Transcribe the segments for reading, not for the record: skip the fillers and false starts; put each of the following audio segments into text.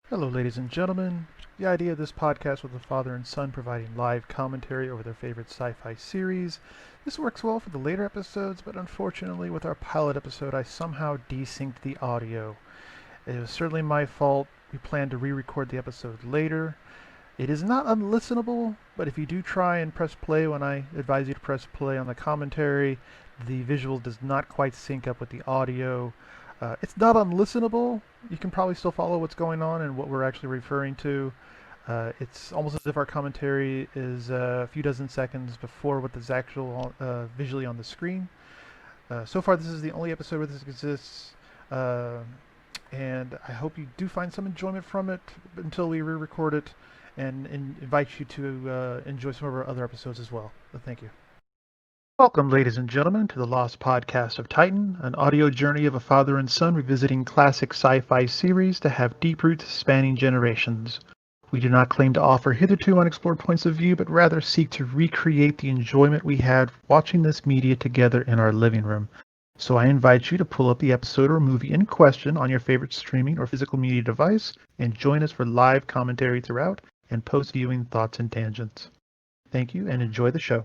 Hello, ladies and gentlemen. The idea of this podcast with a father and son providing live commentary over their favorite sci-fi series. This works well for the later episodes, but unfortunately with our pilot episode I somehow desynced the audio. It was certainly my fault. We plan to re-record the episode later. It is not unlistenable, but if you do try and press play when I advise you to press play on the commentary, the visual does not quite sync up with the audio. It's not unlistenable. You can probably still follow what's going on and what we're actually referring to. It's almost as if our commentary is a few dozen seconds before what is actual visually on the screen. So far, this is the only episode where this exists, uh, and I hope you do find some enjoyment from it until we re-record it, and invite you to enjoy some of our other episodes as well. Thank you. Welcome, ladies and gentlemen, to the Lost Podcast of Titan, an audio journey of a father and son revisiting classic sci-fi series that have deep roots spanning generations. We do not claim to offer hitherto unexplored points of view, but rather seek to recreate the enjoyment we had watching this media together in our living room. So I invite you to pull up the episode or movie in question on your favorite streaming or physical media device and join us for live commentary throughout and post-viewing thoughts and tangents. Thank you and enjoy the show.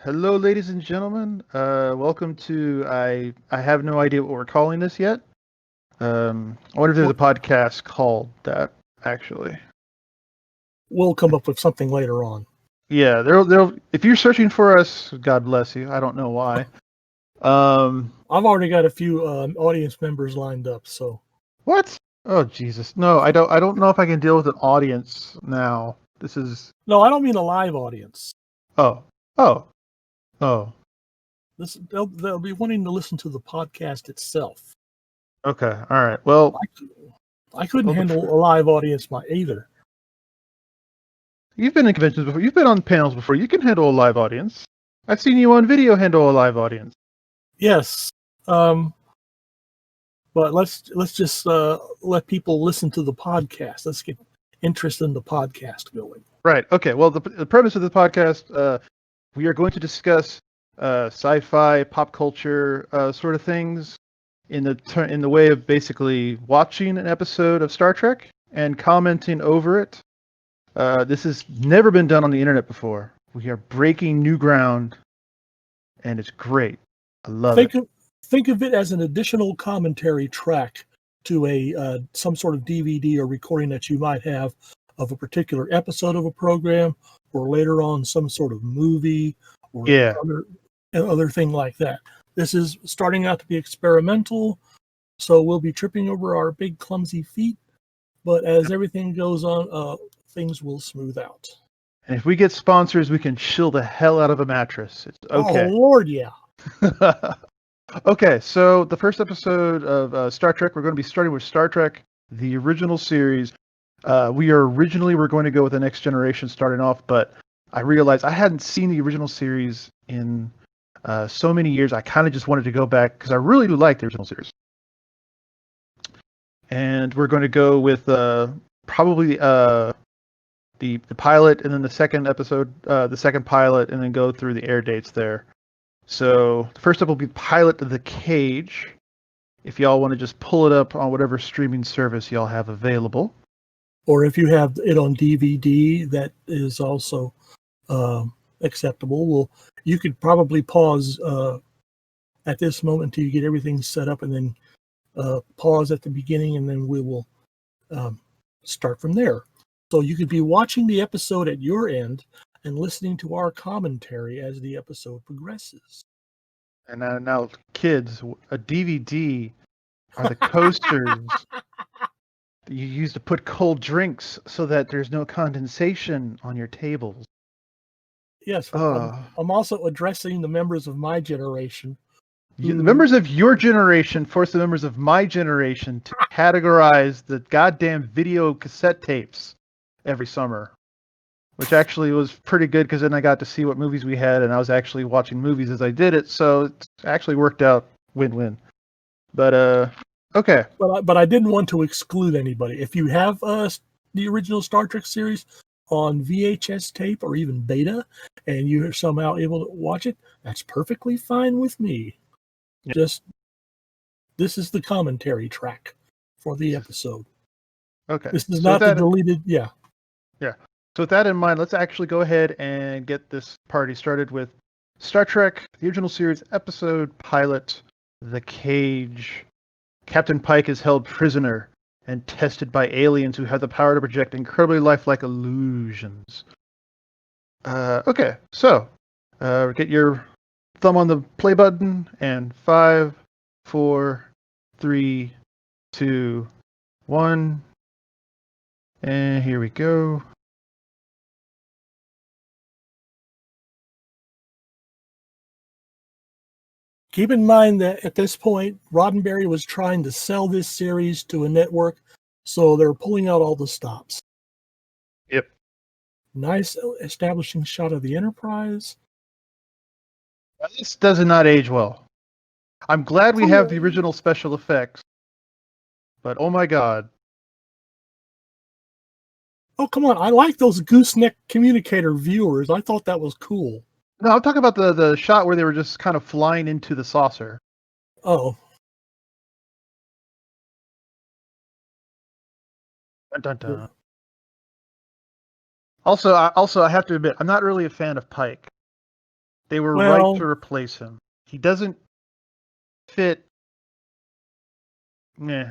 Hello, ladies and gentlemen. Welcome to I have no idea what we're calling this yet. I wonder if there's a podcast called that actually. We'll come up with something later on. Yeah, there. If you're searching for us, God bless you. I don't know why. I've already got a few audience members lined up. So what? Oh Jesus! No, I don't. I don't know if I can deal with an audience now. This is. No, I don't mean a live audience. Oh. They'll be wanting to listen to the podcast itself. Okay. All right. Well, I couldn't handle a live audience either. You've been in conventions before. You've been on panels before. You can handle a live audience. I've seen you on video handle a live audience. Yes. But let's just let people listen to the podcast. Let's get interest in the podcast going. Right. Okay. Well, the premise of the podcast, we are going to discuss sci-fi, pop culture sort of things in the way of basically watching an episode of Star Trek and commenting over it. This has never been done on the internet before. We are breaking new ground, and it's great. I love it. Think of it as an additional commentary track to a some sort of DVD or recording that you might have of a particular episode of a program, or later on some sort of movie or other thing like that. This is starting out to be experimental, so we'll be tripping over our big clumsy feet, but as everything goes on, things will smooth out. And if we get sponsors, we can chill the hell out of a mattress. It's okay. Oh, Lord, yeah. Okay, so the first episode of Star Trek, we're going to be starting with Star Trek, the original series. We're going to go with the Next Generation starting off, but I realized I hadn't seen the original series in so many years. I kind of just wanted to go back because I really do like the original series. And we're going to go with probably the pilot, and then the second episode, the second pilot, and then go through the air dates there. So the first up will be Pilot of the Cage. If y'all want to just pull it up on whatever streaming service y'all have available. Or if you have it on DVD, that is also acceptable. Well, you could probably pause at this moment until you get everything set up, and then pause at the beginning, and then we will start from there. So you could be watching the episode at your end and listening to our commentary as the episode progresses. And now, kids, a DVD are the coasters that you use to put cold drinks so that there's no condensation on your tables. Yes, I'm also addressing the members of my generation. The members of your generation force the members of my generation to categorize the goddamn video cassette tapes every summer. Which actually was pretty good because then I got to see what movies we had, and I was actually watching movies as I did it, so it actually worked out win-win. But okay. But I didn't want to exclude anybody. If you have the original Star Trek series on VHS tape or even beta, and you're somehow able to watch it, that's perfectly fine with me. Yeah. Just This is the commentary track for the episode. Okay. This is So not with the that, deleted. Yeah. yeah. So with that in mind, let's actually go ahead and get this party started with Star Trek, the original series episode pilot, The Cage. Captain Pike is held prisoner and tested by aliens who have the power to project incredibly lifelike illusions. Okay, so get your thumb on the play button, and 5, 4, 3, 2, 1, and here we go. Keep in mind that at this point, Roddenberry was trying to sell this series to a network, so they're pulling out all the stops. Yep. Nice establishing shot of the Enterprise. This does not age well. I'm glad we have the original special effects, but oh my god. Oh, come on. I like those gooseneck communicator viewers. I thought that was cool. No, I'm talking about the shot where they were just kind of flying into the saucer. Oh. Dun, dun, dun. Also, I have to admit, I'm not really a fan of Pike. They were right to replace him. He doesn't fit. Meh.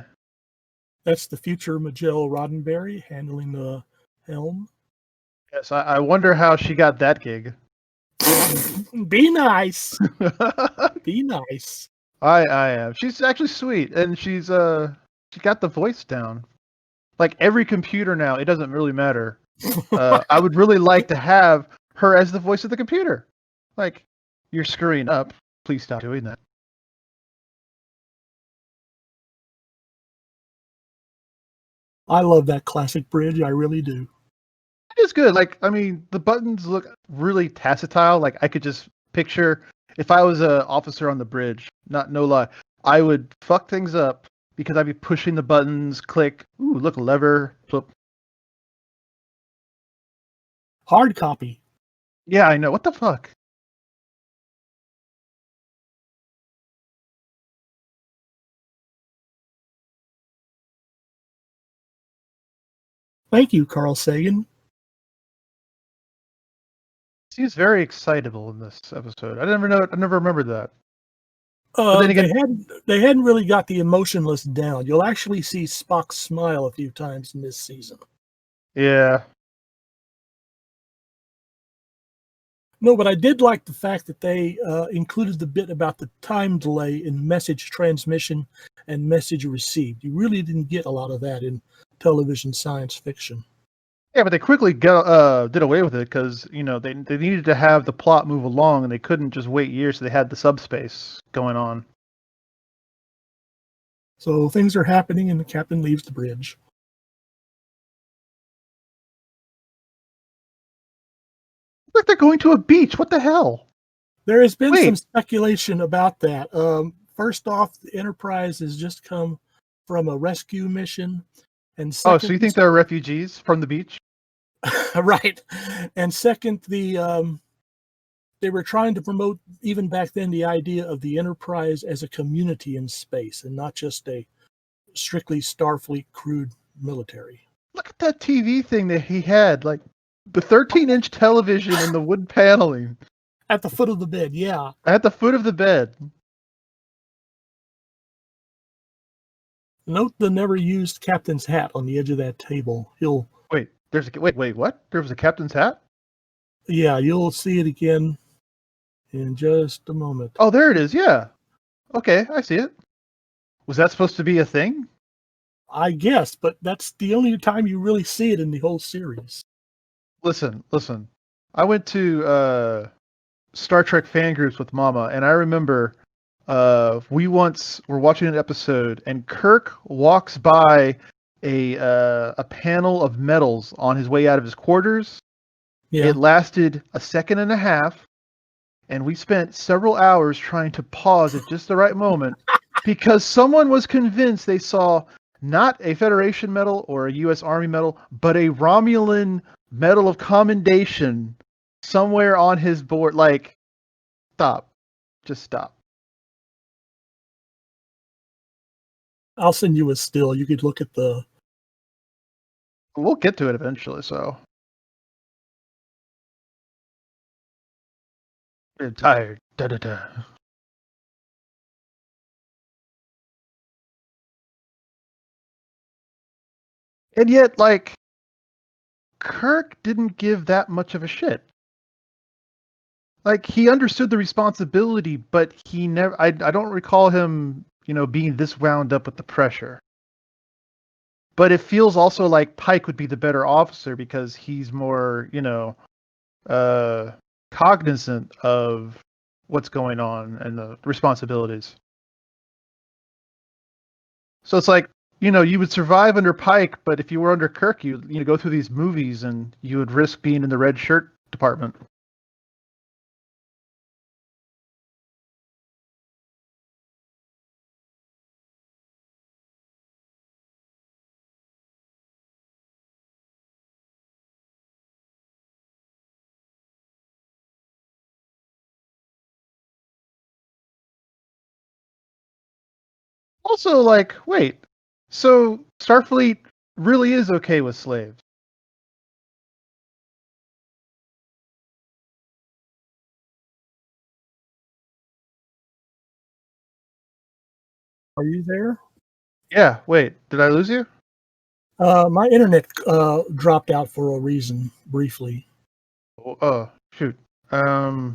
That's the future Majel Roddenberry handling the helm. Yes, I wonder how she got that gig. Be nice. Be nice. I am. She's actually sweet, and she got the voice down. Like every computer now, it doesn't really matter. I would really like to have her as the voice of the computer. Like, you're screwing up. Please stop doing that. I love that classic bridge. I really do. It is good. Like, I mean, the buttons look really tactile. Like, I could just picture if I was an officer on the bridge, no lie, I would fuck things up because I'd be pushing the buttons, click, ooh, look, lever, flip. Hard copy. Yeah, I know. What the fuck? Thank you, Carl Sagan. He's very excitable in this episode. I never remembered that. But then again, They hadn't really got the emotionless down. You'll actually see Spock smile a few times in this season. Yeah. No, but I did like the fact that they included the bit about the time delay in message transmission and message received. You really didn't get a lot of that in television science fiction. Yeah, but they quickly did away with it because, you know, they needed to have the plot move along, and they couldn't just wait years, so they had the subspace going on. So things are happening, and the captain leaves the bridge. Like they're going to a beach. What the hell? There has been some speculation about that. First off, the Enterprise has just come from a rescue mission. And second, so you think they're refugees from the beach? Right. And second, they were trying to promote, even back then, the idea of the Enterprise as a community in space and not just a strictly Starfleet crude military. Look at that TV thing that he had, like the 13-inch television and the wood paneling. At the foot of the bed, yeah. At the foot of the bed. Note the never used captain's hat on the edge of that table. Wait, what? There was a captain's hat? Yeah, you'll see it again in just a moment. Oh, there it is, yeah. Okay, I see it. Was that supposed to be a thing? I guess, but that's the only time you really see it in the whole series. Listen. I went to Star Trek fan groups with Mama, and I remember we once were watching an episode, and Kirk walks by a panel of medals on his way out of his quarters. Yeah. It lasted a second and a half, and we spent several hours trying to pause at just the right moment because someone was convinced they saw not a Federation medal or a U.S. Army medal, but a Romulan Medal of Commendation somewhere on his board. Like, stop. Just stop. I'll send you a still. You could look at the. We'll get to it eventually, so. I'm tired. Da da da. And yet, like, Kirk didn't give that much of a shit. Like, he understood the responsibility, but he never. I don't recall him, being this wound up with the pressure. But it feels also like Pike would be the better officer because he's more, uh, cognizant of what's going on and the responsibilities. So it's like, you would survive under Pike, but if you were under Kirk, you go through these movies and you would risk being in the red shirt department. Also, like, wait, so Starfleet really is okay with slaves? Are you there? Yeah, wait, did I lose you? My internet dropped out for a reason briefly. Oh, shoot. Uh,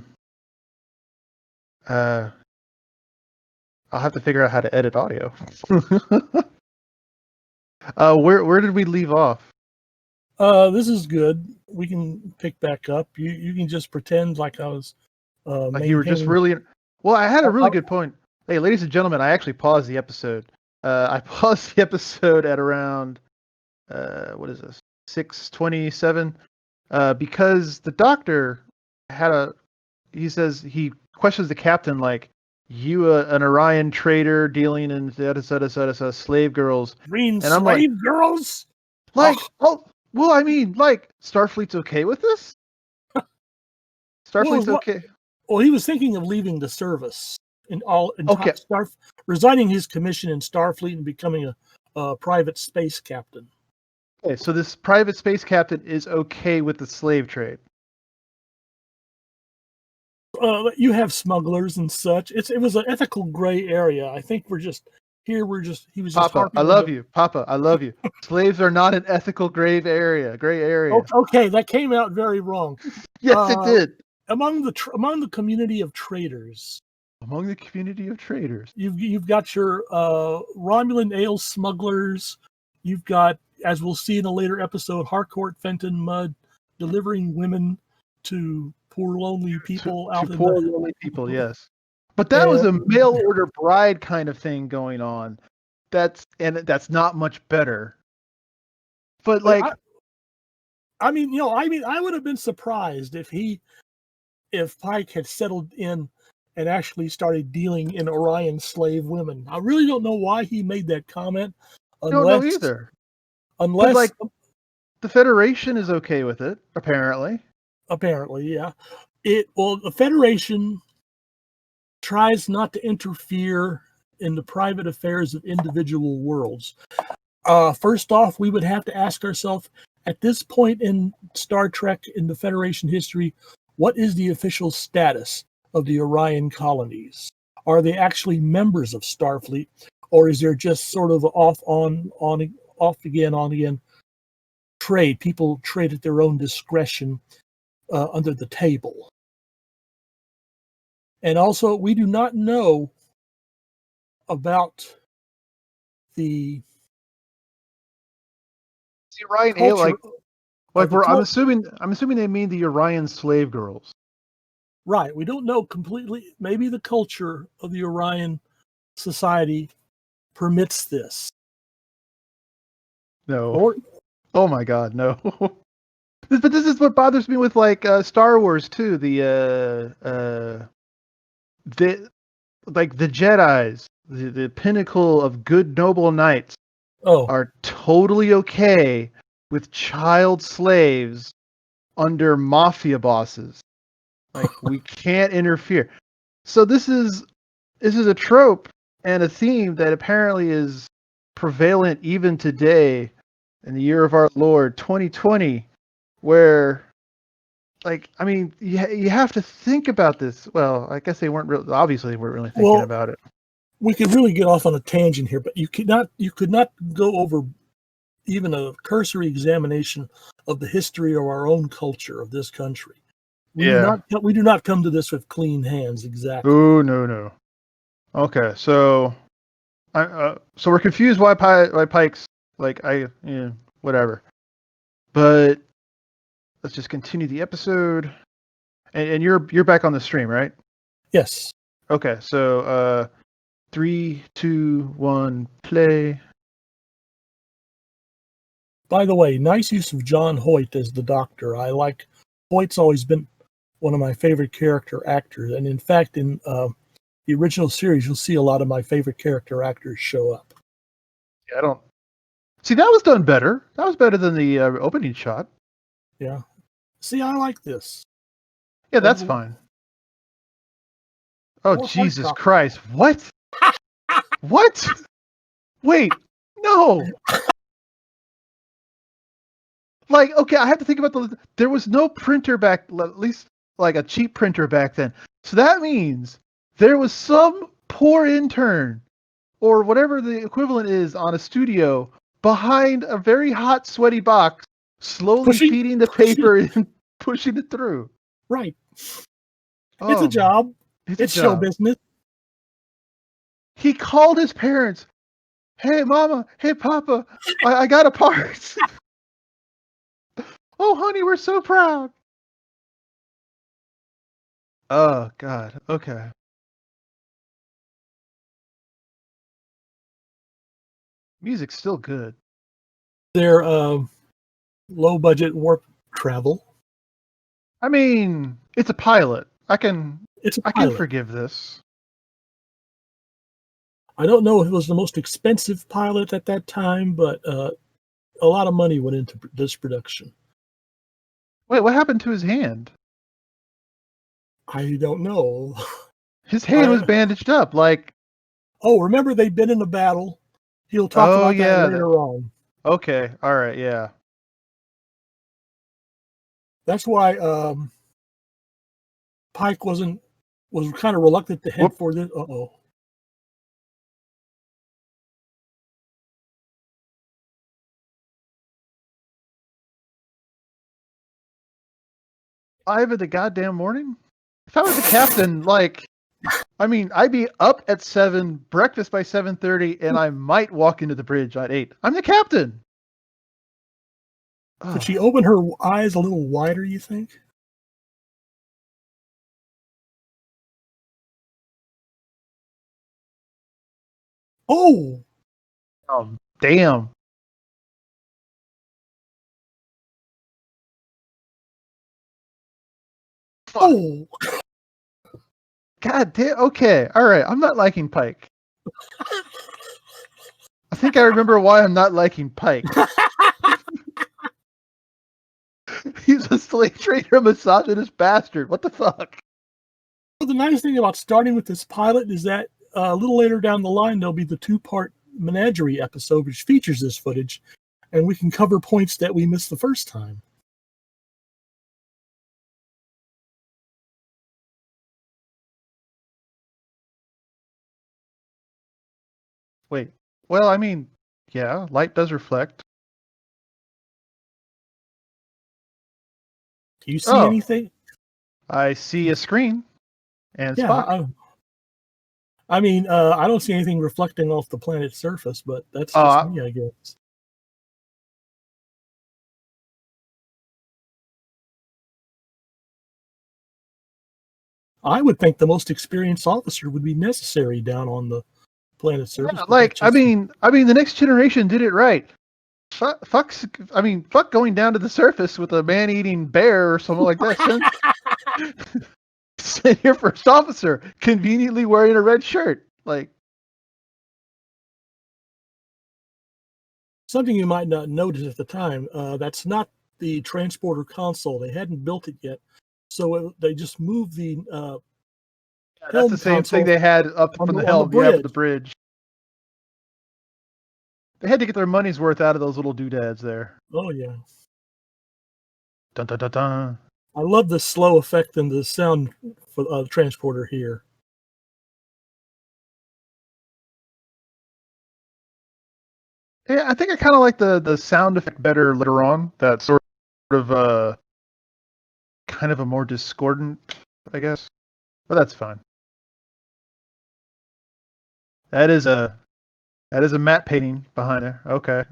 I'll have to figure out how to edit audio. Where did we leave off? This is good. We can pick back up. You can just pretend like I was Like you were just maintaining. really. Well, I had a really I- good point. Hey, ladies and gentlemen, I actually paused the episode. I paused the episode at around what is this, 6:27, because the doctor he says he questions the captain like, you an Orion trader dealing in slave girls, Green and I'm like, slave girls? like, Oh, oh, well, I mean, like, Starfleet's okay with this? Starfleet's well, okay. well, he was thinking of leaving the service and Okay, resigning his commission in Starfleet and becoming a private space captain. okay, so this private space captain is okay with the slave trade. You have smugglers and such. It was an ethical gray area. I think he was just Papa, I harping on love the. you. Papa, I love you. Slaves are not an ethical gray area. Okay, that came out very wrong. Yes, it did. Among the community of traders, Among the community of traders. you've got your Romulan ale smugglers. You've got, as we'll see in a later episode, Harcourt Fenton Mudd delivering women to poor lonely people out To in poor the. lonely people, yes. But that was a mail order bride kind of thing going on. That's not much better. But like, I mean, I would have been surprised if Pike had settled in and actually started dealing in Orion slave women. I really don't know why he made that comment, I don't know either. Unless, like, the Federation is okay with it, apparently. Apparently, yeah. The Federation tries not to interfere in the private affairs of individual worlds. First off, we would have to ask ourselves, at this point in Star Trek in the Federation history, what is the official status of the Orion colonies? Are they actually members of Starfleet, or is there just sort of off again trade? People trade at their own discretion under the table. And also, we do not know about the Orion culture. I'm assuming they mean the Orion slave girls. Right. We don't know completely. Maybe the culture of the Orion society permits this. No. Oh my God, no. But this is what bothers me with like Star Wars too. The Jedi's, the pinnacle of good noble knights, are totally okay with child slaves under mafia bosses. Like, we can't interfere. So this is a trope and a theme that apparently is prevalent even today in the year of our Lord 2020, where you have to think about this. Well, I guess they weren't obviously they weren't really thinking about it. We could really get off on a tangent here, but you could not go over even a cursory examination of the history of our own culture of this country. We do not come to this with clean hands. Exactly. Oh no. Okay, so so we're confused why Pike's whatever. But let's just continue the episode. And you're back on the stream, right? Yes. Okay, so 3, 2, 1, play. By the way, nice use of John Hoyt as the Doctor. I like Hoyt's always been one of my favorite character actors, and in fact, in the original series, you'll see a lot of my favorite character actors show up. Yeah, I don't see that was done better. That was better than the opening shot. Yeah. See, I like this. Yeah, that's fine. Oh, Jesus Christ. What? What? Wait. No. Like, okay, I have to think about there was no printer back, at least like a cheap printer back then. So that means there was some poor intern or whatever the equivalent is on a studio behind a very hot, sweaty box, slowly feeding the paper and pushing it through. Right. It's a job. It's show business. He called his parents. Hey, Mama. Hey, Papa. I got a part. Oh, honey, we're so proud. Oh, God. Okay. Music's still good. They're low-budget warp travel. I mean, it's a pilot. I can forgive this. I don't know if it was the most expensive pilot at that time, but a lot of money went into this production. Wait, what happened to his hand? I don't know. His hand was bandaged up, like... Oh, remember they've been in a battle. He'll talk about that later on. Okay, all right, yeah. That's why Pike was kind of reluctant to head for this. Uh-oh. Five in the goddamn morning? If I was the captain, I'd be up at 7, breakfast by 7:30, and I might walk into the bridge at 8. I'm the captain. Could she open her eyes a little wider, you think? Oh! Oh, damn. Oh! God damn. Okay. All right. I'm not liking Pike. I think I remember why I'm not liking Pike. He's a slave trader, misogynist bastard. What the fuck? The nice thing about starting with this pilot is that a little later down the line, there'll be the 2-part Menagerie episode, which features this footage, and we can cover points that we missed the first time. Wait. Well, I mean, yeah, light does reflect. Do you see anything? I see a screen and Spock. I mean, I don't see anything reflecting off the planet's surface, but that's just me, I guess. I would think the most experienced officer would be necessary down on the planet's surface. Yeah, I mean, the next generation did it right. Fuck going down to the surface with a man-eating bear or something like that. Send your first officer conveniently wearing a red shirt. Something you might not notice at the time, that's not the transporter console. They hadn't built it yet. So they just moved the that's the same thing they had up from the helm, the bridge. They had to get their money's worth out of those little doodads there. Oh yeah. Dun dun dun dun. I love the slow effect and the sound for the transporter here. Yeah, I think I kind of like the sound effect better later on. That sort of kind of a more discordant, I guess. But that's fine. That is a matte painting behind there. Okay.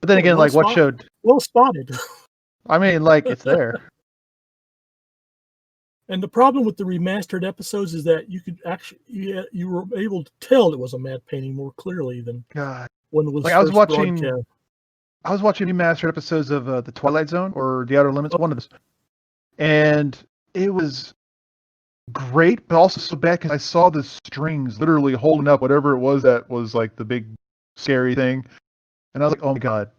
But then again, like what showed? Well spotted. I mean, like it's there. And the problem with the remastered episodes is that you could actually you were able to tell it was a matte painting more clearly than God. when it was Like first broadcast. I was watching remastered episodes of The Twilight Zone or The Outer Limits, one of those, and it was great, but also so bad because I saw the strings literally holding up whatever it was that was like the big scary thing, and I was like, oh my god,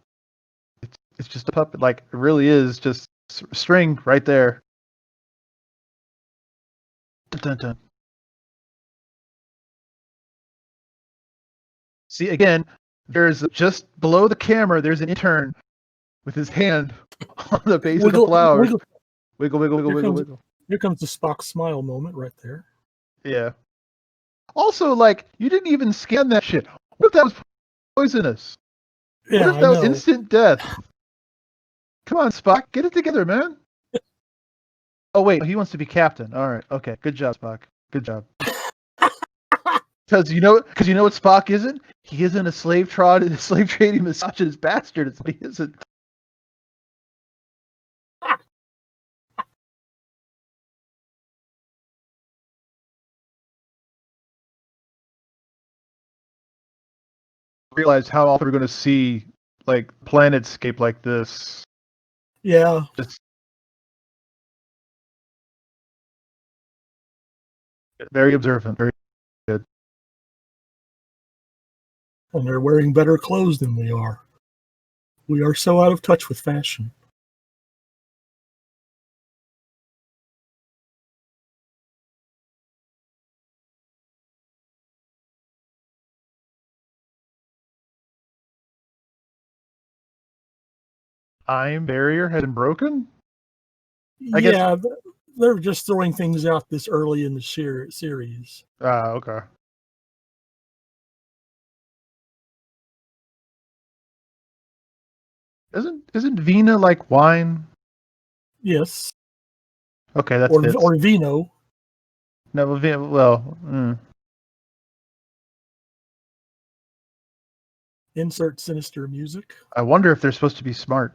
it's just a puppet. Like it really is just string right there. Dun, dun, dun. See again, there's just below the camera. There's an intern with his hand on the base of the flower. Wiggle, wiggle, wiggle, wiggle, wiggle, wiggle. Here comes the Spock smile moment right there. Yeah. Also, like, you didn't even scan that shit. What if that was poisonous? Yeah, what if that was instant death? Come on, Spock, get it together, man. Oh wait, he wants to be captain. All right, okay, good job, Spock. Good job. Because you know what Spock isn't? He isn't a slave trading misogynist bastard. It's what he isn't. Realize how often we're going to see like planetscape like this. Yeah. Just very observant, very good. And they're wearing better clothes than we are. We are so out of touch with fashion. Time barrier has been broken? I guess they're just throwing things out this early in the series. Okay. Isn't Vina like wine? Yes. Okay, that's or vino. No, well. Insert sinister music. I wonder if they're supposed to be smart.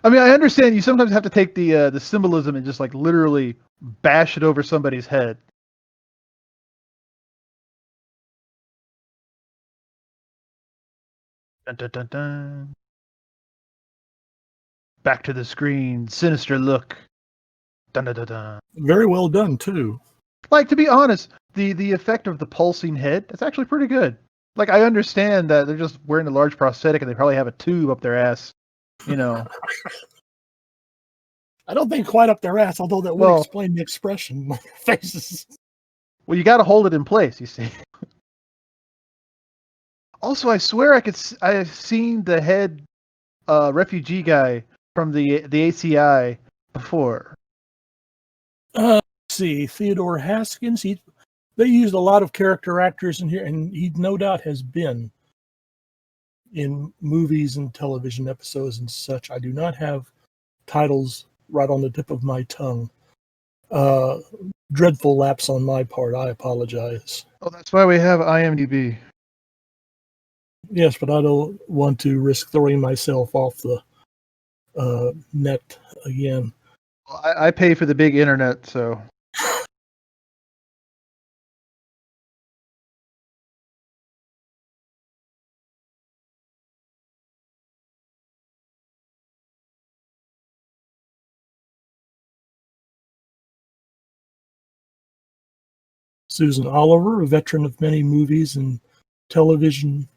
I mean, I understand you sometimes have to take the symbolism and just like literally bash it over somebody's head. Dun, dun, dun, dun. Back to the screen, sinister look. Dun, dun, dun, dun. Very well done too. Like, to be honest, the effect of the pulsing head, that's actually pretty good. Like, I understand that they're just wearing a large prosthetic and they probably have a tube up their ass, you know. I don't think quite up their ass, although that would explain the expression on their faces. Well, you got to hold it in place, you see. Also, I swear I've seen the head refugee guy from the ACI before. Let's see, Theodore Haskins. They used a lot of character actors in here, and he no doubt has been in movies and television episodes and such. I do not have titles right on the tip of my tongue. Dreadful lapse on my part. I apologize. Oh, that's why we have IMDb. Yes, but I don't want to risk throwing myself off the net again. Well, I pay for the big internet, so. Susan Oliver, a veteran of many movies and television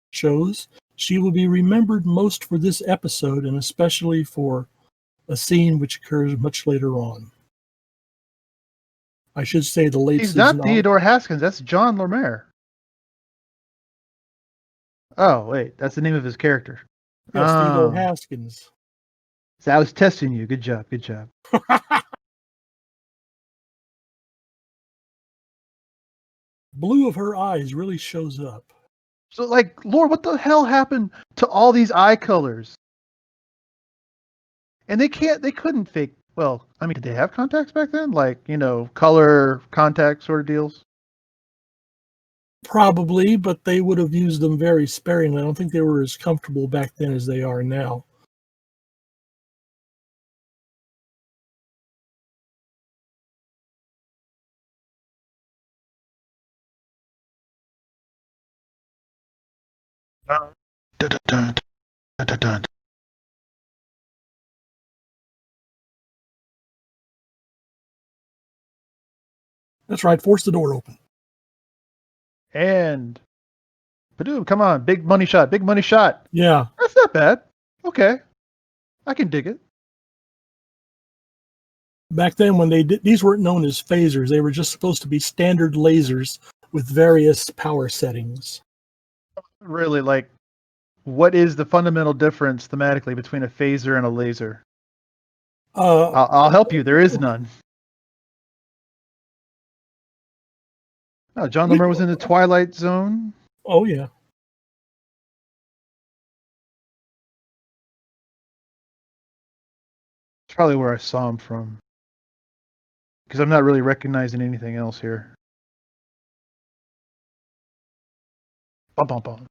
shows. She will be remembered most for this episode, and especially for a scene which occurs much later on. I should say the late He's Susan not Theodore Haskins. That's John Lemire. Oh, wait. That's the name of his character. Yes, Theodore Oh. Haskins. So I was testing you. Good job. Good job. Blue of her eyes really shows up. So, like, Lord, what the hell happened to all these eye colors? And they couldn't fake. Well, I mean, did they have contacts back then? Like, color contact sort of deals? Probably, but they would have used them very sparingly. I don't think they were as comfortable back then as they are now. Dun, dun, dun, dun, dun, dun. That's right. Force the door open. And, Badoo, come on. Big money shot. Big money shot. Yeah. That's not bad. Okay. I can dig it. Back then, when they did, these weren't known as phasers. They were just supposed to be standard lasers with various power settings. Really, like, what is the fundamental difference thematically between a phaser and a laser? I'll help you. There is none. Oh, John Lemire was in the Twilight Zone. Oh, yeah. That's probably where I saw him from. Because I'm not really recognizing anything else here. Bum, bum, bum.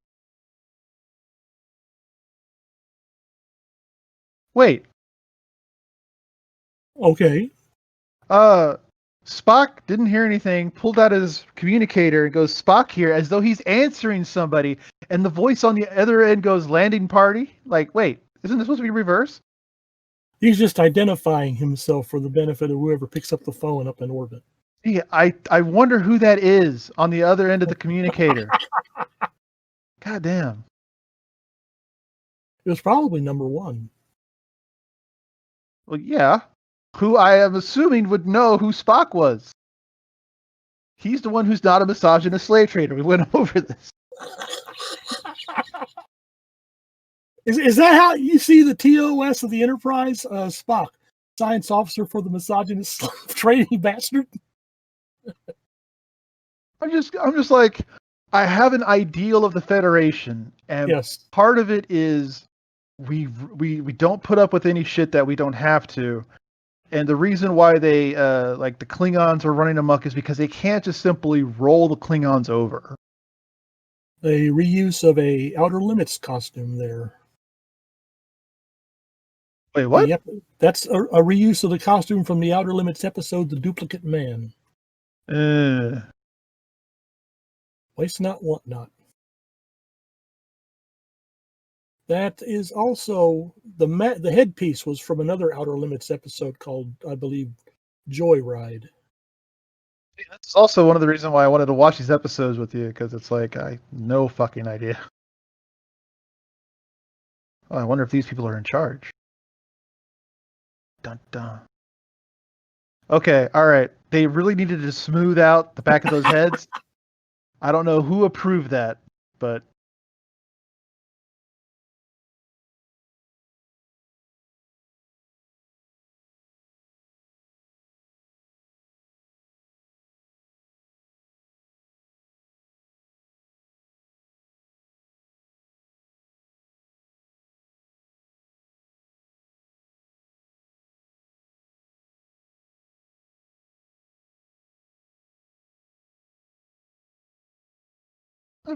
Wait. Okay. Spock didn't hear anything, pulled out his communicator and goes, Spock here, as though he's answering somebody. And the voice on the other end goes, landing party? Like, wait, isn't this supposed to be reversed? He's just identifying himself for the benefit of whoever picks up the phone up in orbit. Yeah, I wonder who that is on the other end of the communicator. God damn. It was probably number one. Well, yeah. Who I am assuming would know who Spock was. He's the one who's not a misogynist slave trader. We went over this. Is that how you see the TOS of the Enterprise? Spock, science officer for the misogynist slave trading bastard. I'm just like, I have an ideal of the Federation, and Yes. part of it is we don't put up with any shit that we don't have to. And the reason why they like the Klingons are running amok is because they can't just simply roll the Klingons over. A reuse of a Outer Limits costume there. Wait, what? Yep, that's a reuse of the costume from the Outer Limits episode, The Duplicate Man. Waste not, want not. That is also the headpiece was from another Outer Limits episode called, I believe, Joyride. That's also one of the reasons why I wanted to watch these episodes with you, because it's like I no fucking idea. Oh, I wonder if these people are in charge. Dun dun. Okay, all right. They really needed to smooth out the back of those heads. I don't know who approved that, but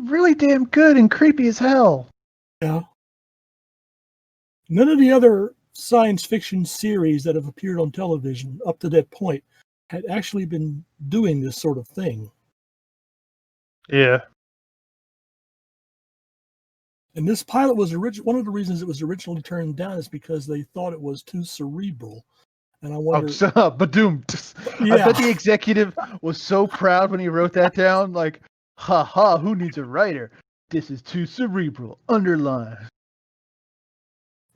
really damn good and creepy as hell. Yeah. None of the other science fiction series that have appeared on television up to that point had actually been doing this sort of thing. Yeah. And this pilot was one of the reasons it was originally turned down is because they thought it was too cerebral. And I wonder. Badoom. Yeah. I bet the executive was so proud when he wrote that down. Like, ha ha, who needs a writer? This is too cerebral. Underline.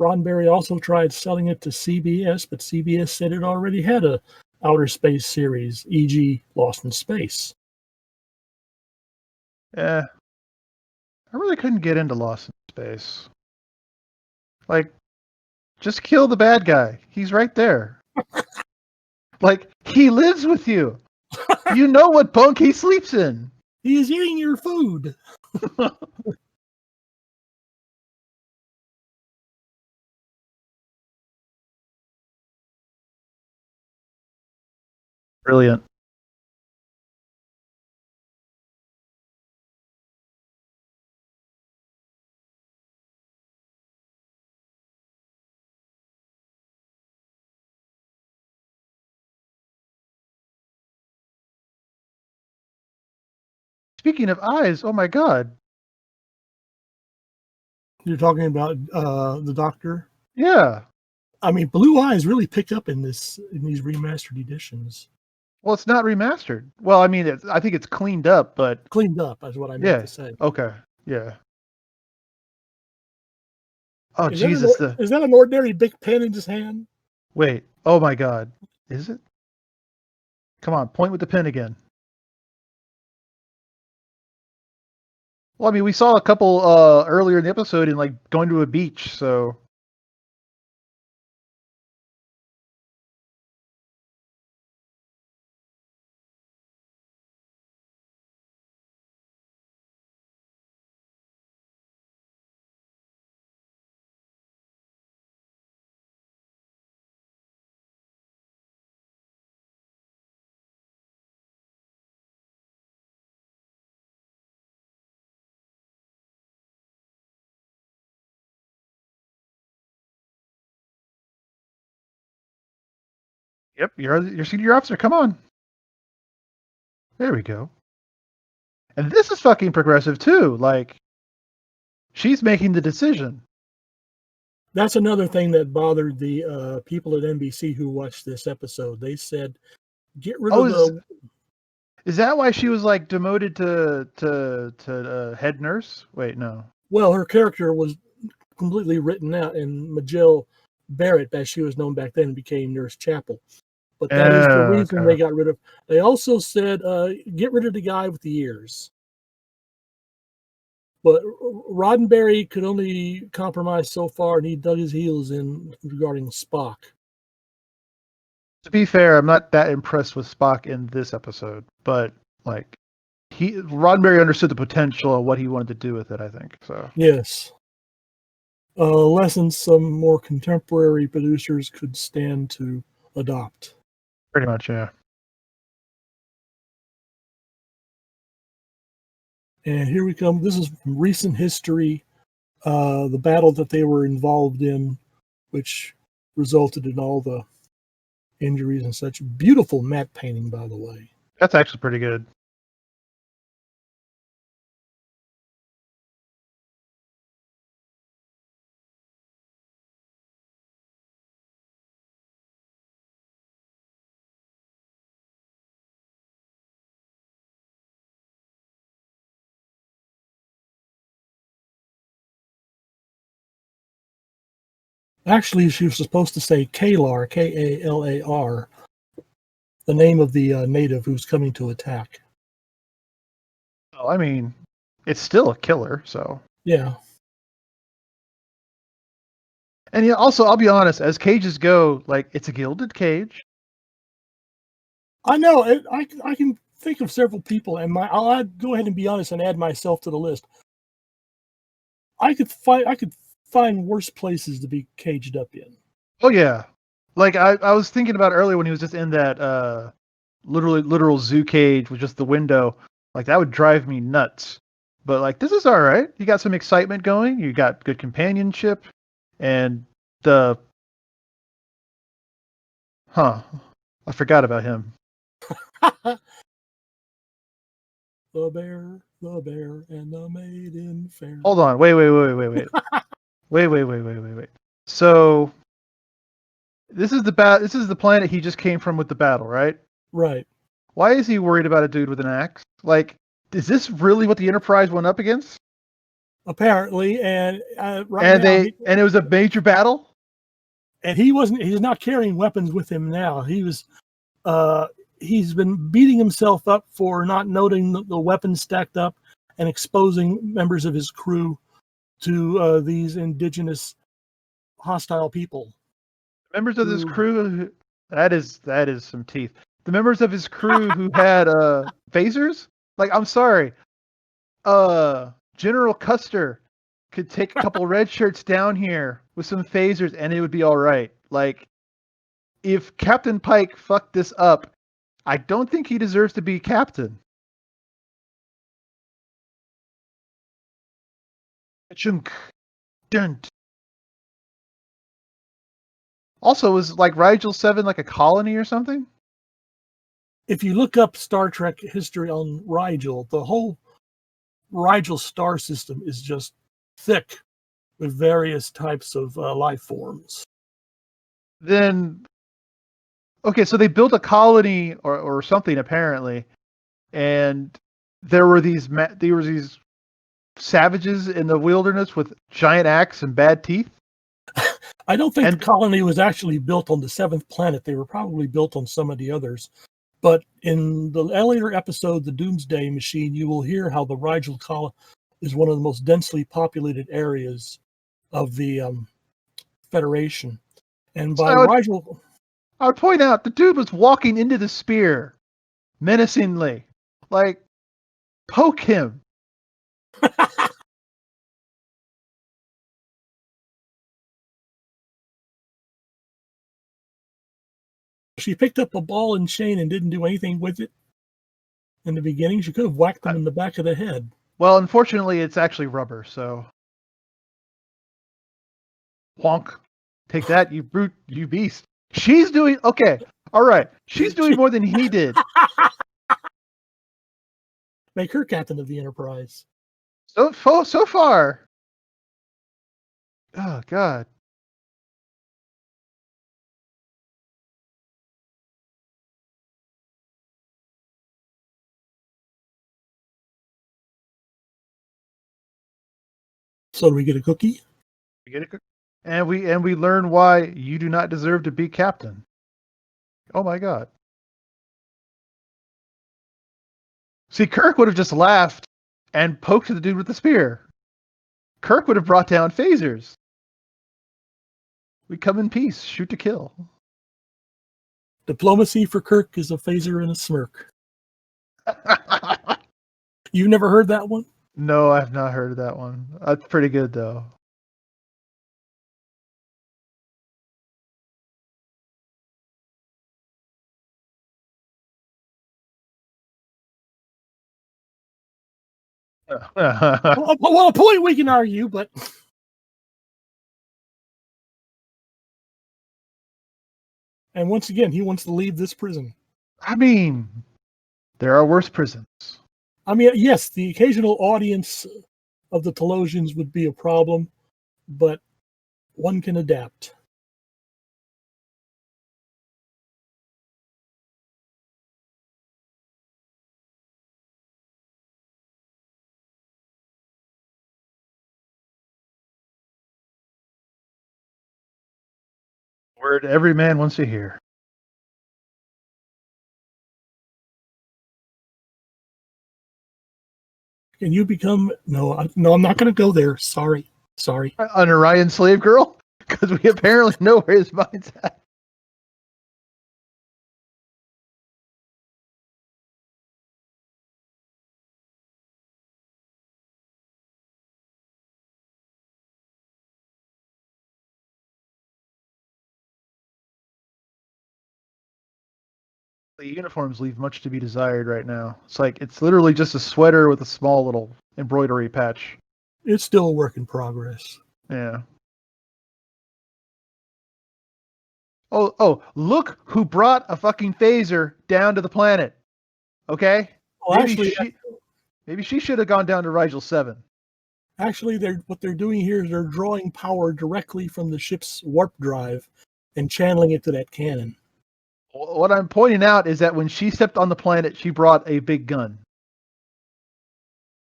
Roddenberry also tried selling it to CBS, but CBS said it already had a outer space series, e.g., Lost in Space. I really couldn't get into Lost in Space. Like, just kill the bad guy. He's right there. Like, he lives with you. You know what bunk he sleeps in. He is eating your food. Brilliant. Speaking of eyes, oh my god. You're talking about the Doctor? Yeah. I mean, blue eyes really pick up in these remastered editions. Well, it's not remastered. Well, I mean, I think it's cleaned up, but Cleaned up is what I meant yeah. to say. Okay. Yeah. Oh Is Jesus! that an ordinary big pen in his hand? Wait. Oh my God. Is it? Come on, point with the pen again. Well, I mean, we saw a couple earlier in the episode in like going to a beach, so. Yep, your senior officer. Come on. There we go. And this is fucking progressive too. Like, she's making the decision. That's another thing that bothered the people at NBC who watched this episode. They said, "Get rid Oh, of the." is that why she was like demoted to head nurse? Wait, no. Well, her character was completely written out, and Majel Barrett, as she was known back then, became Nurse Chapel. But that is the reason they Okay. got rid of. They also said, "Get rid of the guy with the ears." But Roddenberry could only compromise so far, and he dug his heels in regarding Spock. To be fair, I'm not that impressed with Spock in this episode, but like Roddenberry understood the potential of what he wanted to do with it, I think. So Yes. Lessons some more contemporary producers could stand to adopt. pretty much, yeah. And here we come. This is from recent history. The battle that they were involved in, which resulted in all the injuries and such. Beautiful matte painting, by the way. That's actually pretty good. Actually, she was supposed to say Kalar, Kalar, the name of the native who's coming to attack. Well, I mean, it's still a killer, so. Yeah. And yeah, also, I'll be honest, as cages go, like, it's a gilded cage. I know. I can think of several people, and I'll go ahead and be honest and add myself to the list. I could find worse places to be caged up in. Oh yeah, like I was thinking about earlier when he was just in that literal zoo cage with just the window. Like that would drive me nuts. But like this is all right. You got some excitement going. You got good companionship, and the I forgot about him. The bear, and the maiden fair. Hold on. Wait. Wait. So this is the planet he just came from with the battle, right? Right. Why is he worried about a dude with an axe? Like, is this really what the Enterprise went up against? Apparently, and And it was a major battle. and he's not carrying weapons with him now. He was He's been beating himself up for not noting the weapons stacked up and exposing members of his crew to these indigenous hostile people. Members of this crew, that is some teeth. The members of his crew who had phasers? Like, I'm sorry. General Custer could take a couple red shirts down here with some phasers and it would be all right. Like, if Captain Pike fucked this up, I don't think he deserves to be captain. Chunk. Dun. Also, was like Rigel 7 like a colony or something? If you look up Star Trek history on Rigel, the whole Rigel star system is just thick with various types of life forms. Then, okay, so they built a colony or something apparently, and there were these savages in the wilderness with giant axe and bad teeth. I don't think the colony was actually built on the seventh planet. They were probably built on some of the others. But in the later episode, The Doomsday Machine, you will hear how the Rigel colony is one of the most densely populated areas of the Federation. And by Rigel... I would point out, the dude was walking into the spear menacingly. Like, poke him. She picked up a ball and chain and didn't do anything with it in the beginning. She could have whacked him in the back of the head. Well, unfortunately, it's actually rubber, so... Wonk. Take that, you brute, you beast. She's doing... Okay, all right. She's doing more than he did. Make her captain of the Enterprise. So far. Oh, God. So do we get a cookie? We get a cookie. And we learn why you do not deserve to be captain. Oh my God. See, Kirk would have just laughed and poked the dude with the spear. Kirk would have brought down phasers. We come in peace, shoot to kill. Diplomacy for Kirk is a phaser and a smirk. You never heard that one? No, I've not heard of that one. That's pretty good, though. Well, a point we can argue, but... And once again, he wants to leave this prison. I mean, there are worse prisons. I mean, yes, the occasional audience of the Telosians would be a problem, but one can adapt. Word every man wants to hear. Can you become... No, I'm not going to go there. Sorry. An Orion slave girl? Because we apparently know where his mind's at. The uniforms leave much to be desired right now. It's literally just a sweater with a small little embroidery patch. It's still a work in progress. Yeah. Oh, look who brought a fucking phaser down to the planet. Okay? Well, maybe she should have gone down to Rigel 7. Actually, what they're doing here is they're drawing power directly from the ship's warp drive and channeling it to that cannon. What I'm pointing out is that when she stepped on the planet, she brought a big gun.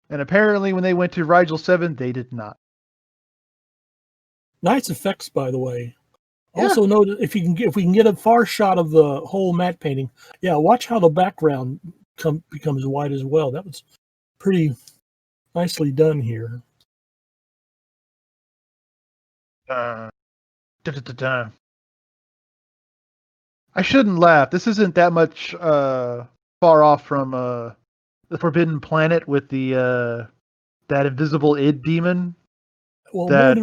And apparently when they went to Rigel 7, they did not. Nice effects, by the way. Yeah. Also note if we can get a far shot of the whole matte painting, yeah, watch how the background becomes white as well. That was pretty nicely done here. Da, da, da, da. I shouldn't laugh. This isn't that much far off from the Forbidden Planet with the that invisible id demon. Well, That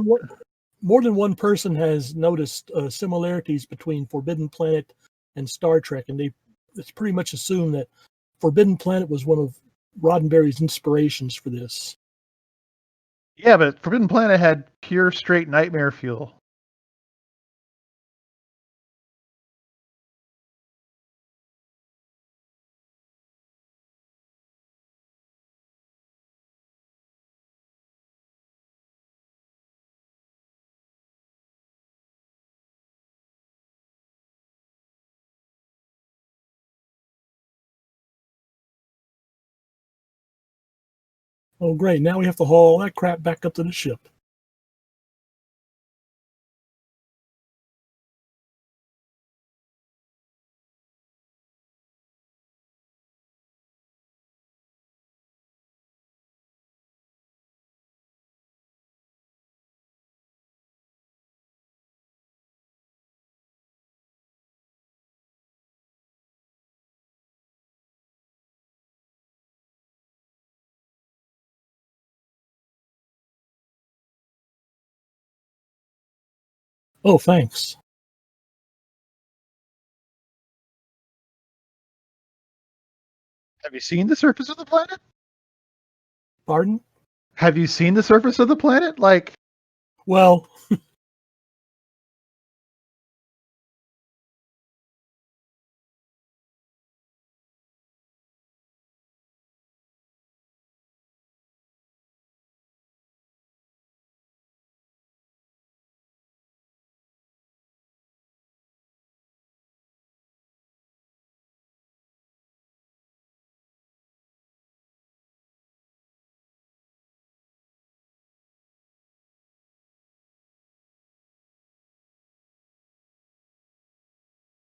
more than one person has noticed similarities between Forbidden Planet and Star Trek, and it's pretty much assumed that Forbidden Planet was one of Roddenberry's inspirations for this. yeah, but Forbidden Planet had pure straight nightmare fuel. Oh, great. Now we have to haul all that crap back up to the ship. Oh, thanks. Have you seen the surface of the planet? Pardon? Have you seen the surface of the planet? Like, Well,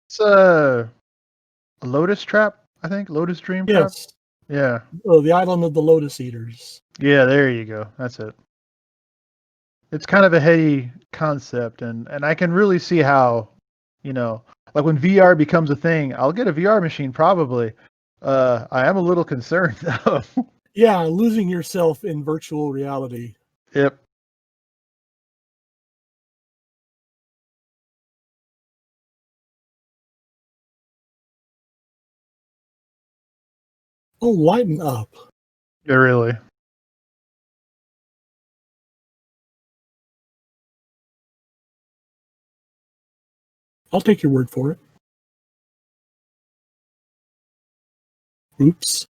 it's a lotus trap, I think. Lotus dream trap. yes. Yeah. The Island of the Lotus Eaters. Yeah, there you go. That's it. It's kind of a heady concept, and I can really see how, you know, like when VR becomes a thing, I'll get a VR machine probably. I am a little concerned though. Yeah, losing yourself in virtual reality. Yep. Oh, lighten up. Yeah, really. I'll take your word for it. Oops.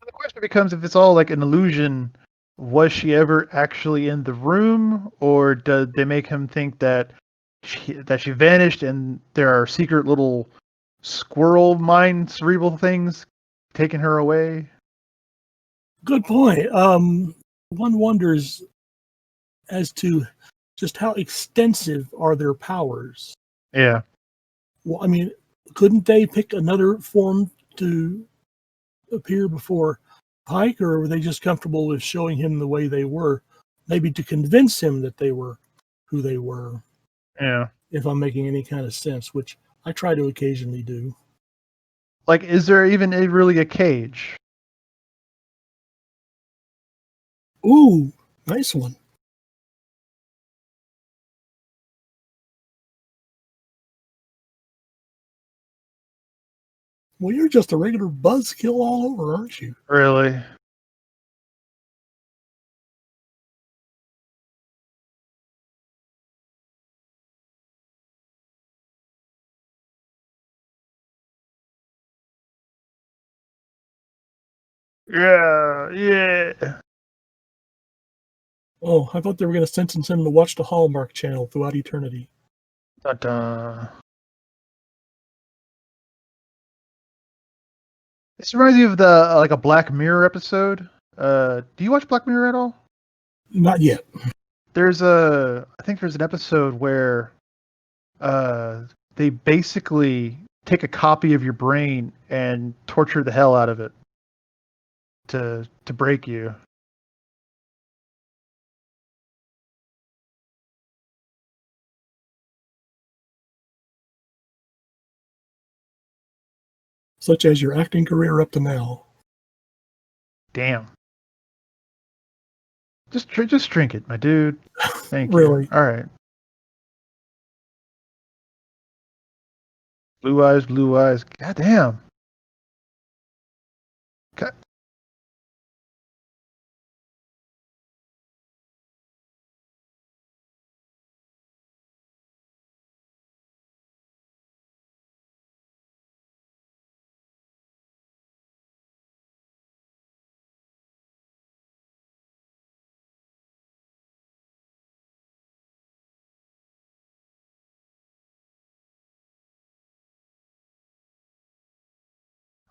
The question becomes if it's all like an illusion, was she ever actually in the room, or did they make him think that she vanished and there are secret little squirrel mind cerebral things taking her away? Good point. One wonders as to just how extensive are their powers. Yeah. Well, I mean, couldn't they pick another form to appear before Pike, or were they just comfortable with showing him the way they were, maybe to convince him that they were who they were? Yeah. If I'm making any kind of sense, which I try to occasionally do. Like, is there even really a cage? Ooh, nice one. Well, you're just a regular buzzkill all over, aren't you? Really? Yeah, yeah. Oh, I thought they were going to sentence him to watch the Hallmark Channel throughout eternity. Ta-da. This reminds me of the like a Black Mirror episode. Do you watch Black Mirror at all? Not yet. I think there's an episode where uh, they basically take a copy of your brain and torture the hell out of it to break you. Such as your acting career up to now. Damn. Just drink it, my dude. Thank Really? you. All right. Blue eyes, blue eyes. God damn. God.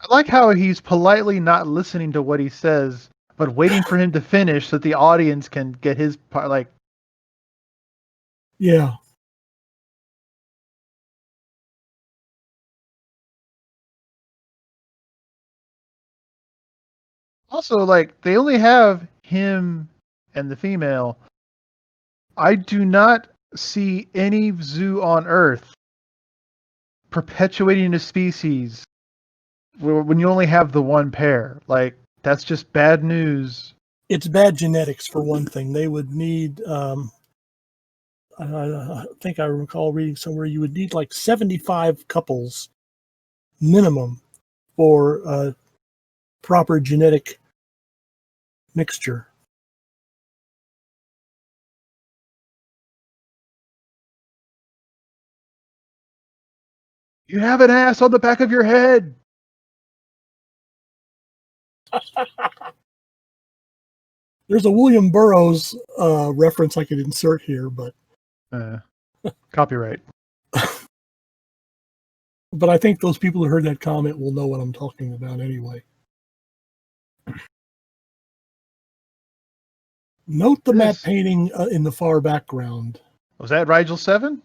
I like how he's politely not listening to what he says, but waiting for him to finish so that the audience can get his part. Like, Yeah. also, like, they only have him and the female. I do not see any zoo on Earth perpetuating a species when you only have the one pair. Like, that's just bad news. It's bad genetics for one thing. They would need, I think I recall reading somewhere, you would need like 75 couples minimum for a proper genetic mixture. You have an ass on the back of your head. There's a William Burroughs reference I could insert here, but Copyright. but I think those people who heard that comment will know what I'm talking about anyway. Note the matte painting in the far background. Was that Rigel 7?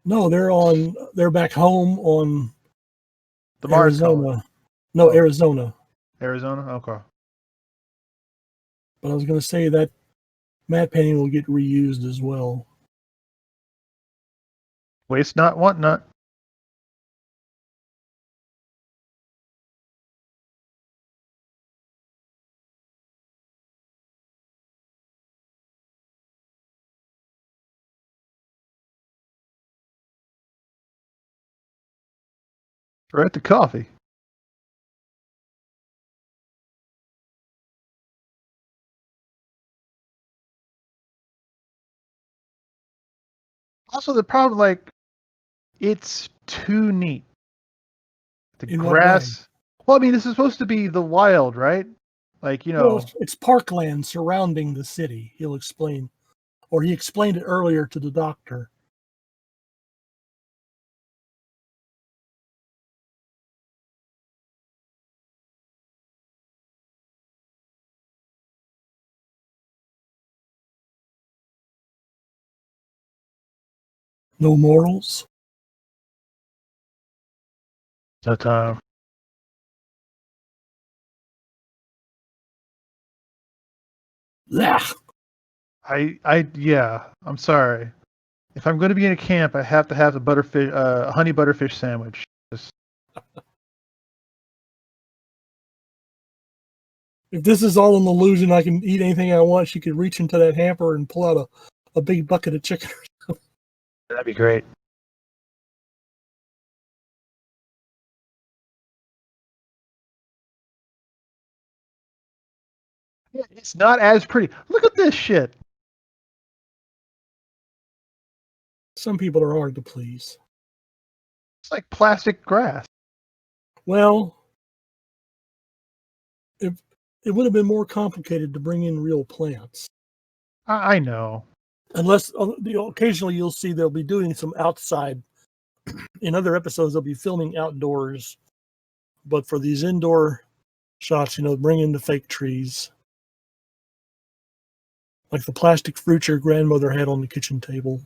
No, they're back home on The Mars Arizona. colony. No, Arizona. Arizona? Okay. But I was going to say that matte painting will get reused as well. Waste not, want not. Right to coffee. Also, the problem, like, it's too neat. The In what way? grass. Well, I mean, this is supposed to be the wild, right? Like, Well, it's parkland surrounding the city. He'll explain, or he explained it earlier to the doctor. No morals. that Yeah. yeah. I'm sorry. If I'm going to be in a camp, I have to have a honey butterfish sandwich. Just, If this is all an illusion, I can eat anything I want. She could reach into that hamper and pull out a big bucket of chicken. that'd be great. It's not as pretty. Look at this shit. Some people are hard to please. It's like plastic grass. Well, if it would have been more complicated to bring in real plants. I know. Unless occasionally you'll see they'll be doing some outside. In other episodes, they'll be filming outdoors. But for these indoor shots, bring in the fake trees, like the plastic fruit your grandmother had on the kitchen table.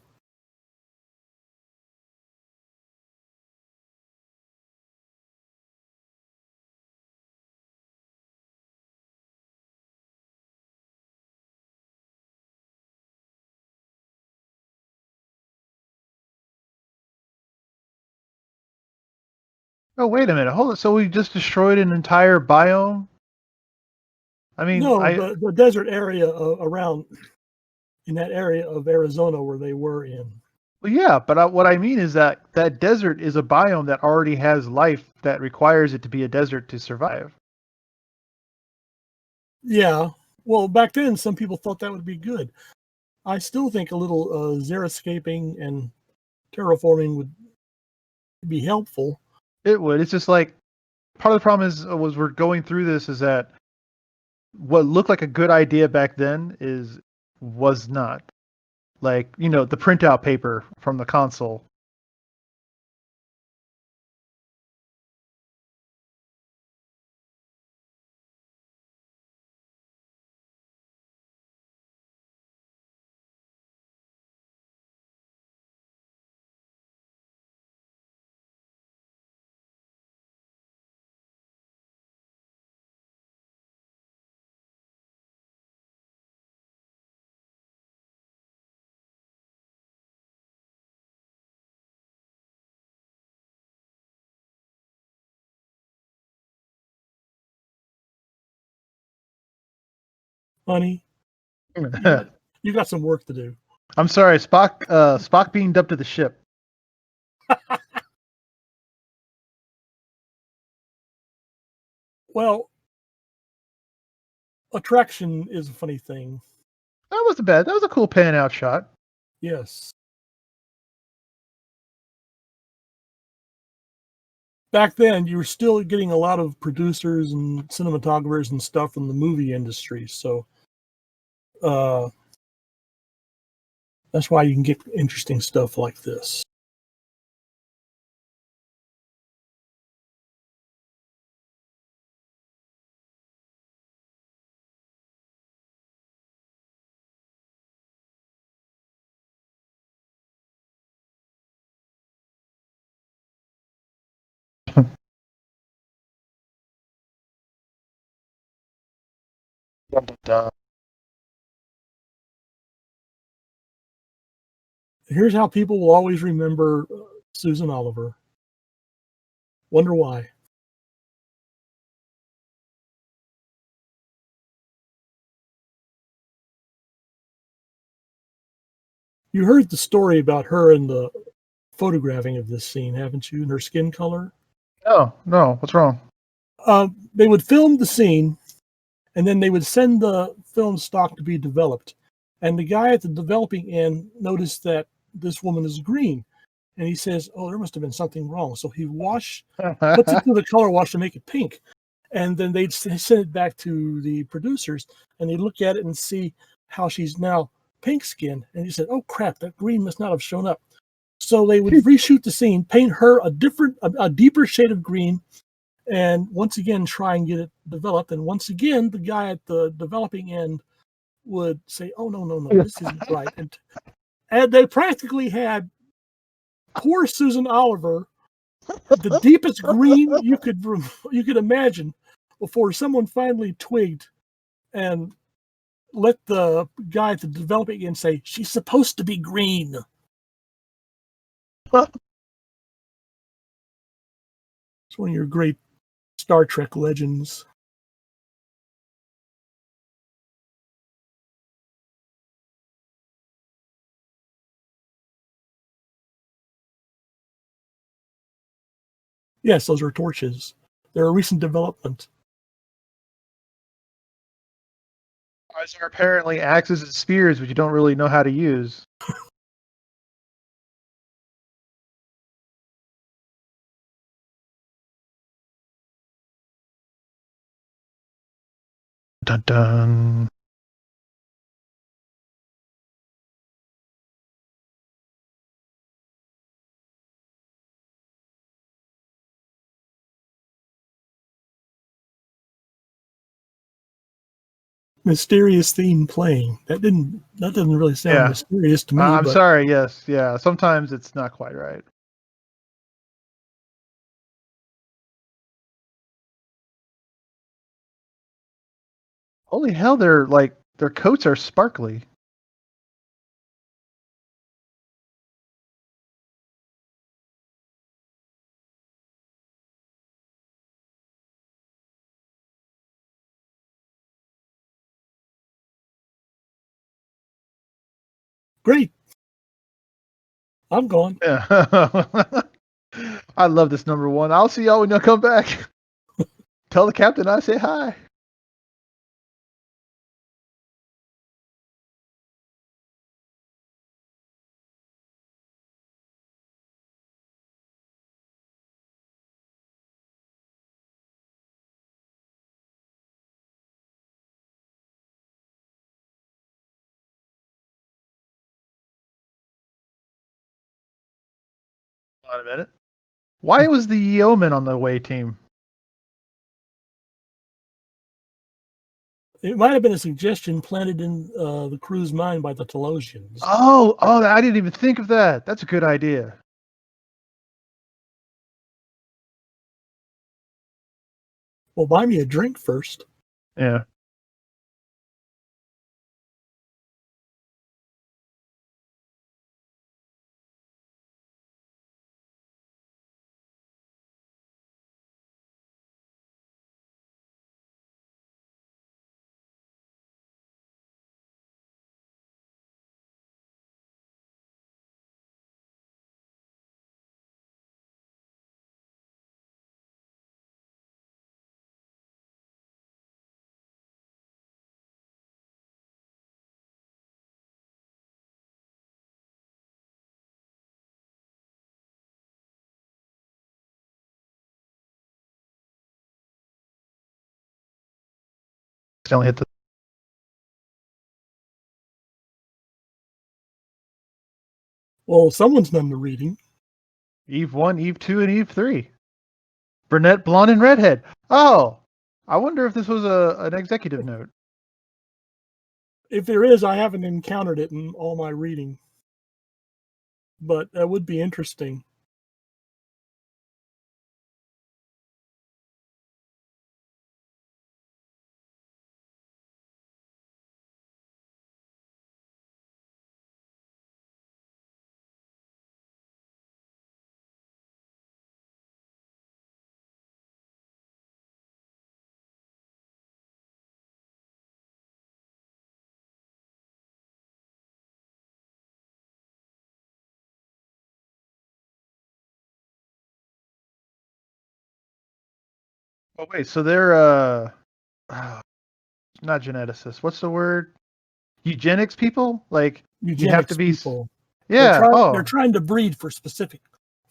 Oh, wait a minute. Hold on. So we just destroyed an entire biome? I mean, No, the desert area around in that area of Arizona where they were in. well, yeah, but what I mean is that that desert is a biome that already has life that requires it to be a desert to survive. Yeah. Well, back then, some people thought that would be good. I still think a little xeriscaping and terraforming would be helpful. It would. It's just like part of the problem is was we're going through this is that what looked like a good idea back then was not. Like, the printout paper from the console. Honey, you got some work to do. I'm sorry, Spock being dumped to the ship. Well, attraction is a funny thing. That wasn't bad. That was a cool pan out shot. Yes. Back then, you were still getting a lot of producers and cinematographers and stuff from the movie industry. So uh, that's why you can get interesting stuff like this. Here's how people will always remember Susan Oliver. Wonder why. You heard the story about her and the photographing of this scene, haven't you? And her skin color. No, what's wrong? They would film the scene, and then they would send the film stock to be developed. And the guy at the developing end noticed that this woman is green, and he says, "Oh, there must have been something wrong." So he puts it through the color wash to make it pink, and then they'd send it back to the producers, and they look at it and see how she's now pink skinned, and he said, "Oh crap, that green must not have shown up." So they would reshoot the scene, paint her a deeper shade of green, and once again try and get it developed. And once again, the guy at the developing end would say, "Oh no, this isn't right." And they practically had poor Susan Oliver, the deepest green you could imagine, before someone finally twigged and let the guy at the developing end say, "She's supposed to be green." It's one of your great Star Trek legends. Yes, those are torches. They're a recent development. Ours are apparently axes and spears, which you don't really know how to use. Dun dun. mysterious theme playing. That doesn't really sound Yeah. mysterious to me, I'm but sorry. Yes. Yeah. Sometimes it's not quite right. Holy hell! Their coats are sparkly. great. I'm gone. Yeah. I love this number one. I'll see y'all when y'all come back. Tell the captain I say hi. Hold on a minute. Why was the yeoman on the away team? It might have been a suggestion planted in the crew's mind by the Telosians. Oh, I didn't even think of that. That's a good idea. Well, buy me a drink first. Yeah. Accidentally hit the. Well, someone's done the reading. Eve 1, Eve 2, and Eve 3. Brunette, blonde, and redhead. Oh, I wonder if this was an executive note. If there is, I haven't encountered it in all my reading, but that would be interesting. Oh wait, so they're not geneticists. What's the word? Eugenics people? Like you have to Eugenics be. people. Yeah. They're Oh. trying to breed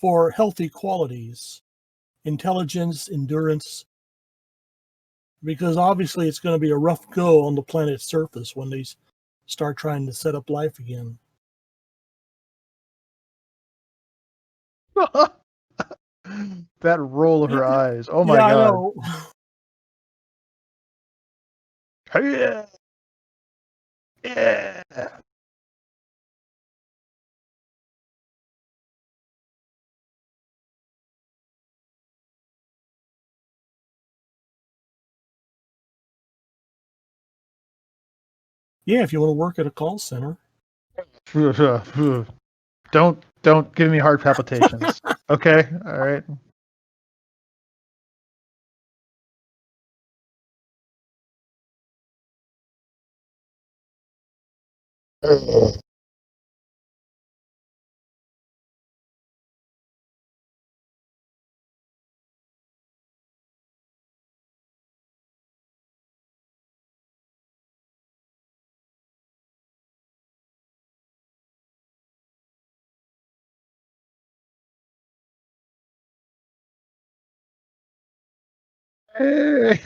for healthy qualities, intelligence, endurance, because obviously it's going to be a rough go on the planet's surface when they start trying to set up life again. That roll of Yeah, her eyes. Oh my yeah, I god. know. Yeah. Yeah. Yeah, if you want to work at a call center. Don't give me heart palpitations. Okay? All right. Hey.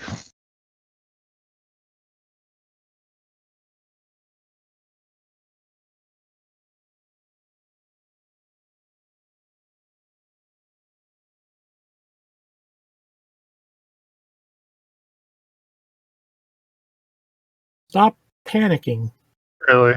Stop panicking. Really?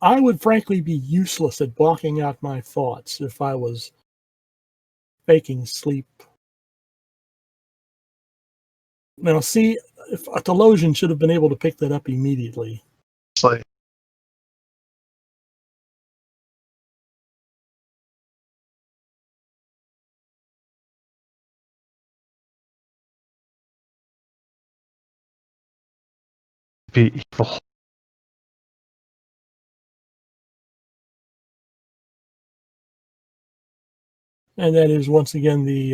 I would frankly be useless at blocking out my thoughts if I was faking sleep. Now, see, if a theologian should have been able to pick that up immediately. It's like, be evil. And that is once again the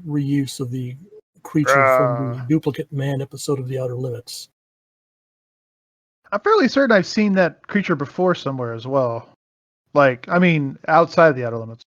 reuse of the creature from the Duplicate Man episode of The Outer Limits. I'm fairly certain I've seen that creature before somewhere as well. Like, I mean, outside the Outer Limits.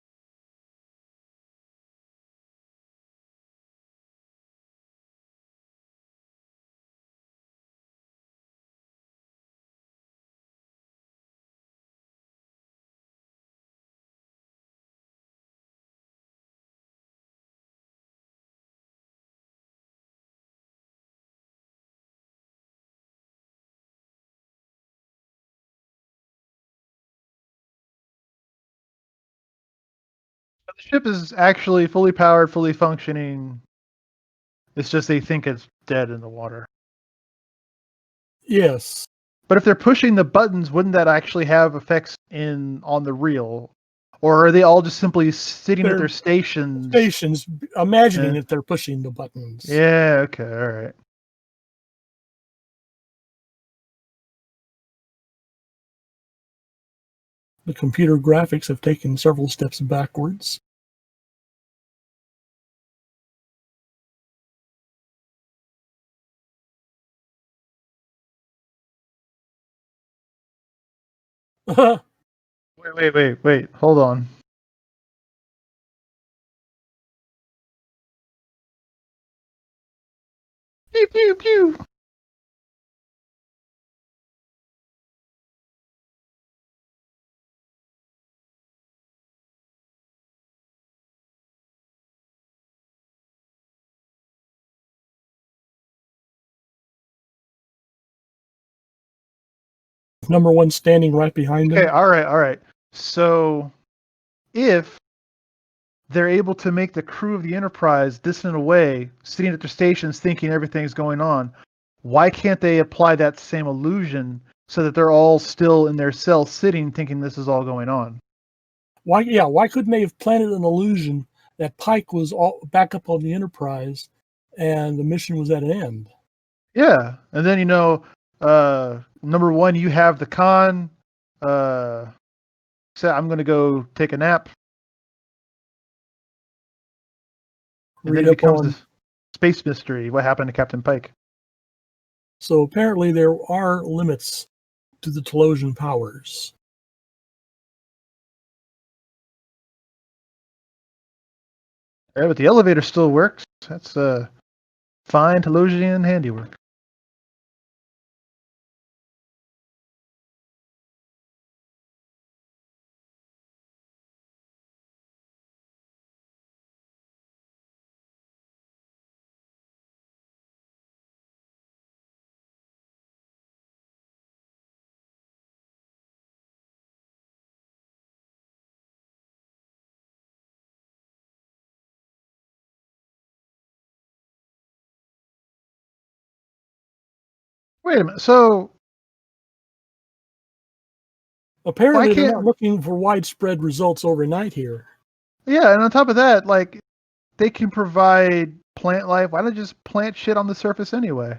The ship is actually fully powered, fully functioning. It's just they think it's dead in the water. Yes. But if they're pushing the buttons, wouldn't that actually have effects on the reel? Or are they all just simply sitting at their stations? Stations, imagining Yeah. that they're pushing the buttons. Yeah, okay, all right. The computer graphics have taken several steps backwards. Wait. Hold on. Pew, pew, pew. Number one standing right behind Okay, him. all right. So if they're able to make the crew of the Enterprise distant away, sitting at their stations thinking everything's going on, why can't they apply that same illusion so that they're all still in their cell sitting thinking this is all going on? Why couldn't they have planted an illusion that Pike was all back up on the Enterprise and the mission was at an end? Yeah. And then, number one, you have the con. Say, I'm going to go take a nap. And then Read it up becomes on. this space mystery. What happened to Captain Pike? So apparently there are limits to the Telosian powers. Yeah, but the elevator still works. That's fine Telosian handiwork. Wait a minute. So why Apparently they're not can't? looking for widespread results overnight here. Yeah, and on top of that, like they can provide plant life. Why not just plant shit on the surface anyway?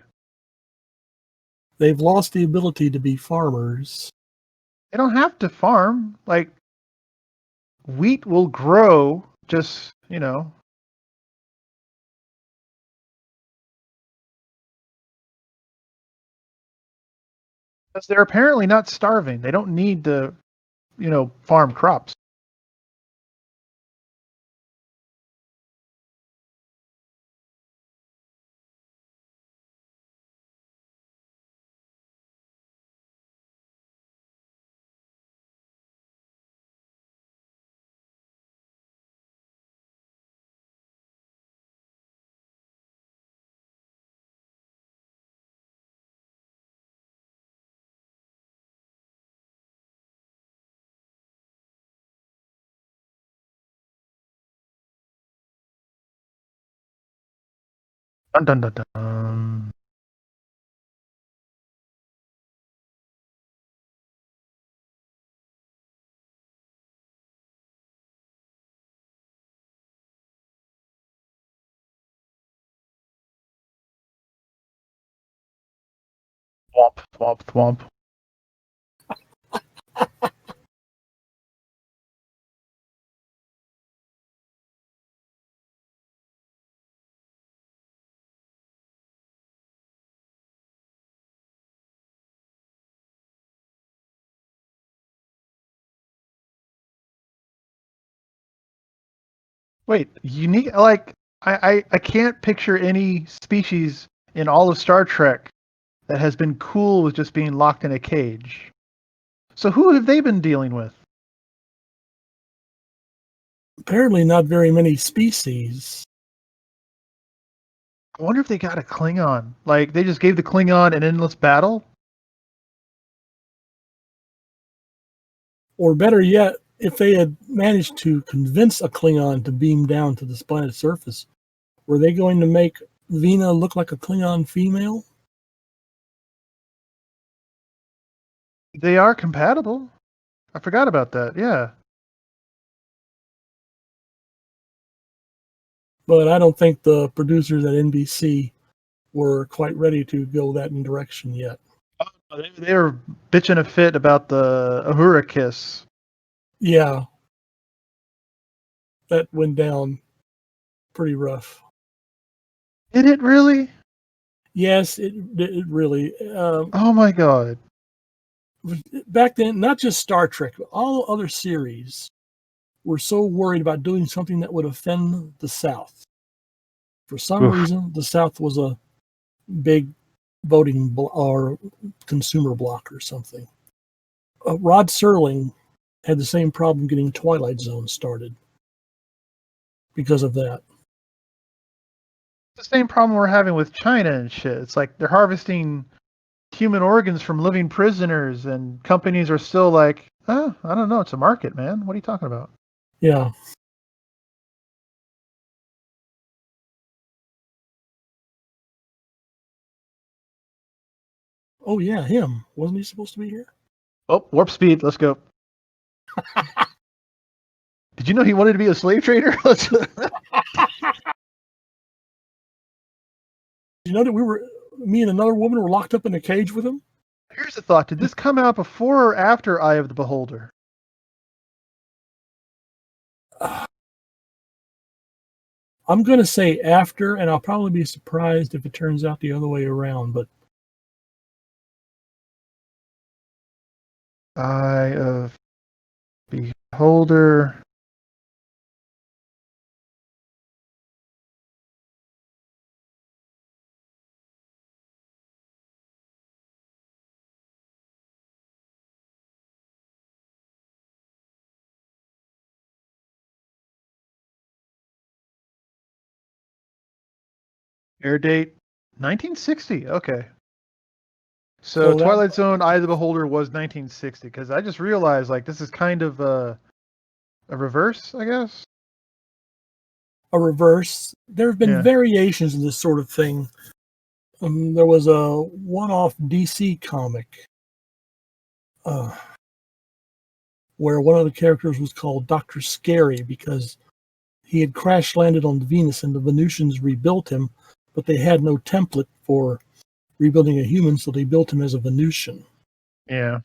They've lost the ability to be farmers. They don't have to farm. Like wheat will grow. Just because they're apparently not starving. They don't need to, farm crops. Dun, dun, dun, dun. Thwomp, thwomp, thwomp. Wait, unique? Like, I can't picture any species in all of Star Trek that has been cool with just being locked in a cage. So who have they been dealing with? Apparently, not very many species. I wonder if they got a Klingon. Like, they just gave the Klingon an endless battle? Or better yet, if they had managed to convince a Klingon to beam down to this planet's surface, were they going to make Vina look like a Klingon female? They are compatible. I forgot about that, yeah. But I don't think the producers at NBC were quite ready to go that in direction yet. They were bitching a fit about the Uhura kiss. Yeah, that went down pretty rough. Did it really? Yes, it really. Oh my god. Back then, not just Star Trek, but all other series were so worried about doing something that would offend the South. For some Oof. reason, the South was a big voting or consumer block or something. Rod Serling had the same problem getting Twilight Zone started because of that. The same problem we're having with China and shit. It's like they're harvesting human organs from living prisoners, and companies are still like, oh, I don't know, it's a market, man. What are you talking about? Yeah. Oh yeah, him. Wasn't he supposed to be here? Oh, warp speed. Let's go. Did you know he wanted to be a slave trader? You know that me and another woman were locked up in a cage with him? Here's a thought. Did this come out before or after Eye of the Beholder? I'm going to say after, and I'll probably be surprised if it turns out the other way around. But Eye of Beholder. Air date 1960. Okay. So so that Twilight Zone, Eye of the Beholder was 1960 because I just realized like this is kind of a reverse, I guess. a reverse. There have been Yeah. variations of this sort of thing. There was a one-off DC comic uh, where one of the characters was called Dr. Scary because he had crash landed on Venus and the Venusians rebuilt him, but they had no template for rebuilding a human, so they built him as a Venusian. Yeah.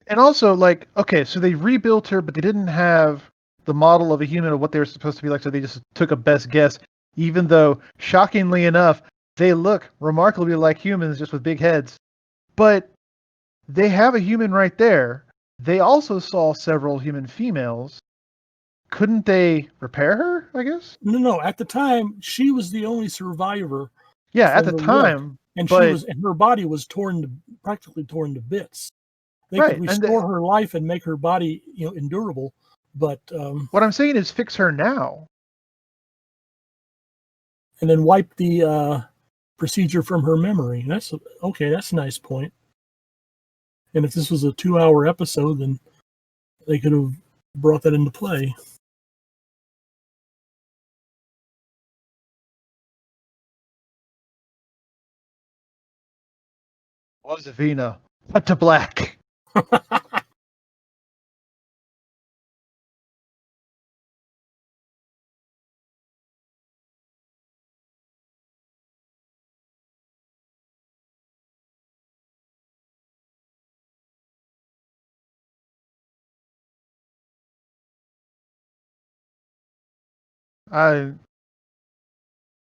And also, like, okay, so they rebuilt her, but they didn't have the model of a human of what they were supposed to be like, so they just took a best guess, even though, shockingly enough, they look remarkably like humans just with big heads. But they have a human right there. They also saw several human females. Couldn't they repair her, I guess? No. At the time, she was the only survivor Yeah, at from the the wreck, time, and but her body was practically torn to bits. They could right. restore her life and make her body, endurable, but What I'm saying is fix her now. and then wipe the procedure from her memory. That's okay. That's a nice point. And if this was a 2-hour episode, then they could have brought that into play. Was Vina. Cut to black.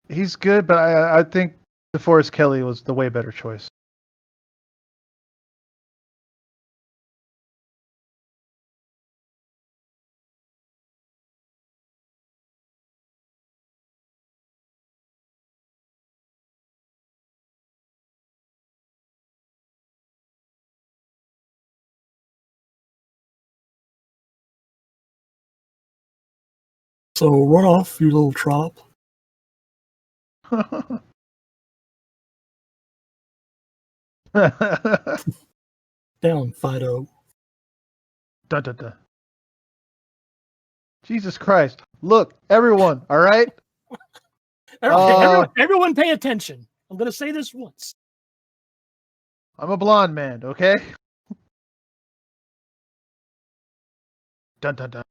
He's good, but I think DeForest Kelly was the way better choice. So run off, you little trop. Down, Fido. Dun, dun, dun. Jesus Christ. Look, everyone, all right? Everyone pay attention. I'm going to say this once. I'm a blonde man, okay? Dun, dun, dun.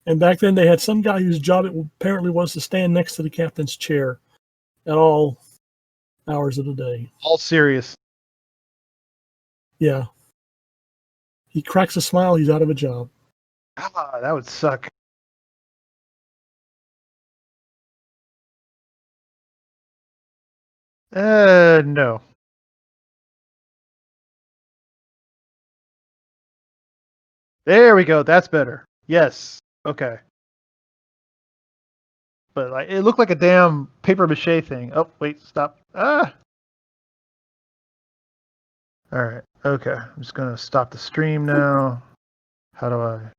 And back then they had some guy whose job it apparently was to stand next to the captain's chair at all hours of the day. All serious. Yeah. He cracks a smile, he's out of a job. Ah, that would suck. No. There we go. That's better. Yes. Okay. But like, it looked like a damn paper mache thing. Oh, wait, stop. Ah. All right. Okay. I'm just gonna stop the stream now. How do I?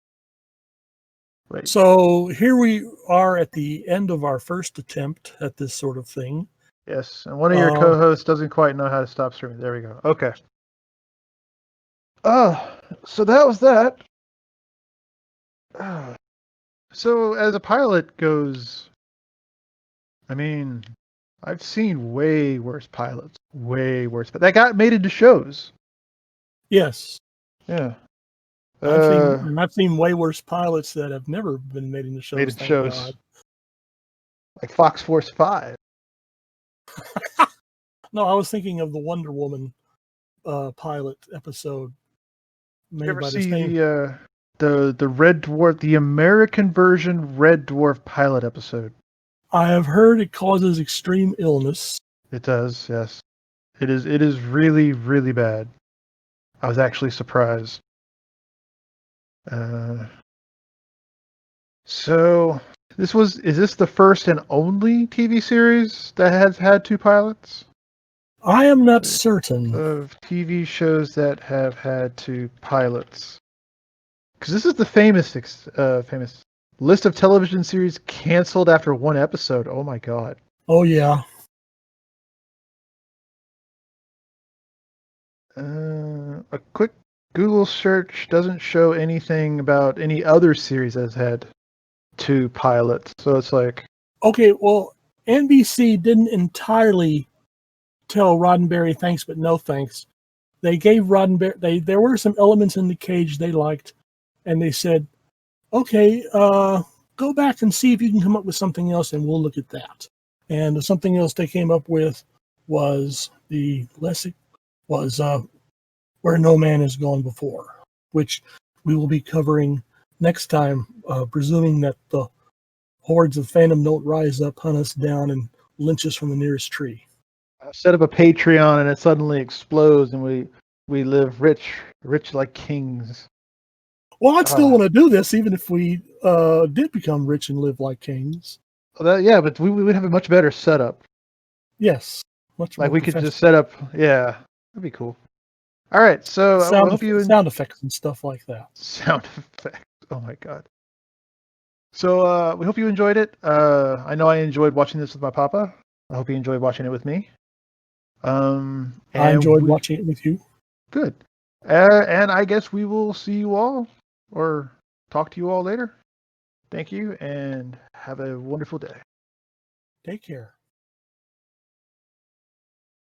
Wait. So here we are at the end of our first attempt at this sort of thing. Yes, and one of your co-hosts doesn't quite know how to stop streaming. There we go. Okay. So that was that. So as a pilot goes, I mean, I've seen way worse pilots. Way worse. But that got made into shows. Yes. Yeah. I've seen way worse pilots that have never been made into shows. Made into shows. God. Like Fox Force 5. No, I was thinking of the Wonder Woman pilot episode. Did you ever see the Red Dwarf, the American version Red Dwarf pilot episode? I have heard it causes extreme illness. It does, yes. It is really, really bad. I was actually surprised. So is this the first and only TV series that has had two pilots? I am not certain. Of TV shows that have had two pilots. Because this is the famous list of television series canceled after one episode. Oh my god. Oh yeah. A quick Google search doesn't show anything about any other series that has had two pilots. So it's like... Okay, well, NBC didn't entirely tell Roddenberry thanks, but no thanks. They gave Roddenberry... There were some elements in the cage they liked, and they said, okay, go back and see if you can come up with something else, and we'll look at that. And something else they came up with was Where No Man Has Gone Before, which we will be covering next time, presuming that the hordes of Phantom don't rise up, hunt us down, and lynch us from the nearest tree. Set up a Patreon and it suddenly explodes, and we live rich like kings. Well, I'd still want to do this, even if we did become rich and live like kings. Yeah, but we would have a much better setup. Yes, much like we could just set up. Yeah, that'd be cool. All right, so sound effects and stuff like that. Sound effects. Oh my god. So we hope you enjoyed it. I know I enjoyed watching this with my papa. I hope you enjoyed watching it with me. I enjoyed watching it with you. Good. And I guess we will see you all or talk to you all later. Thank you and have a wonderful day. Take care.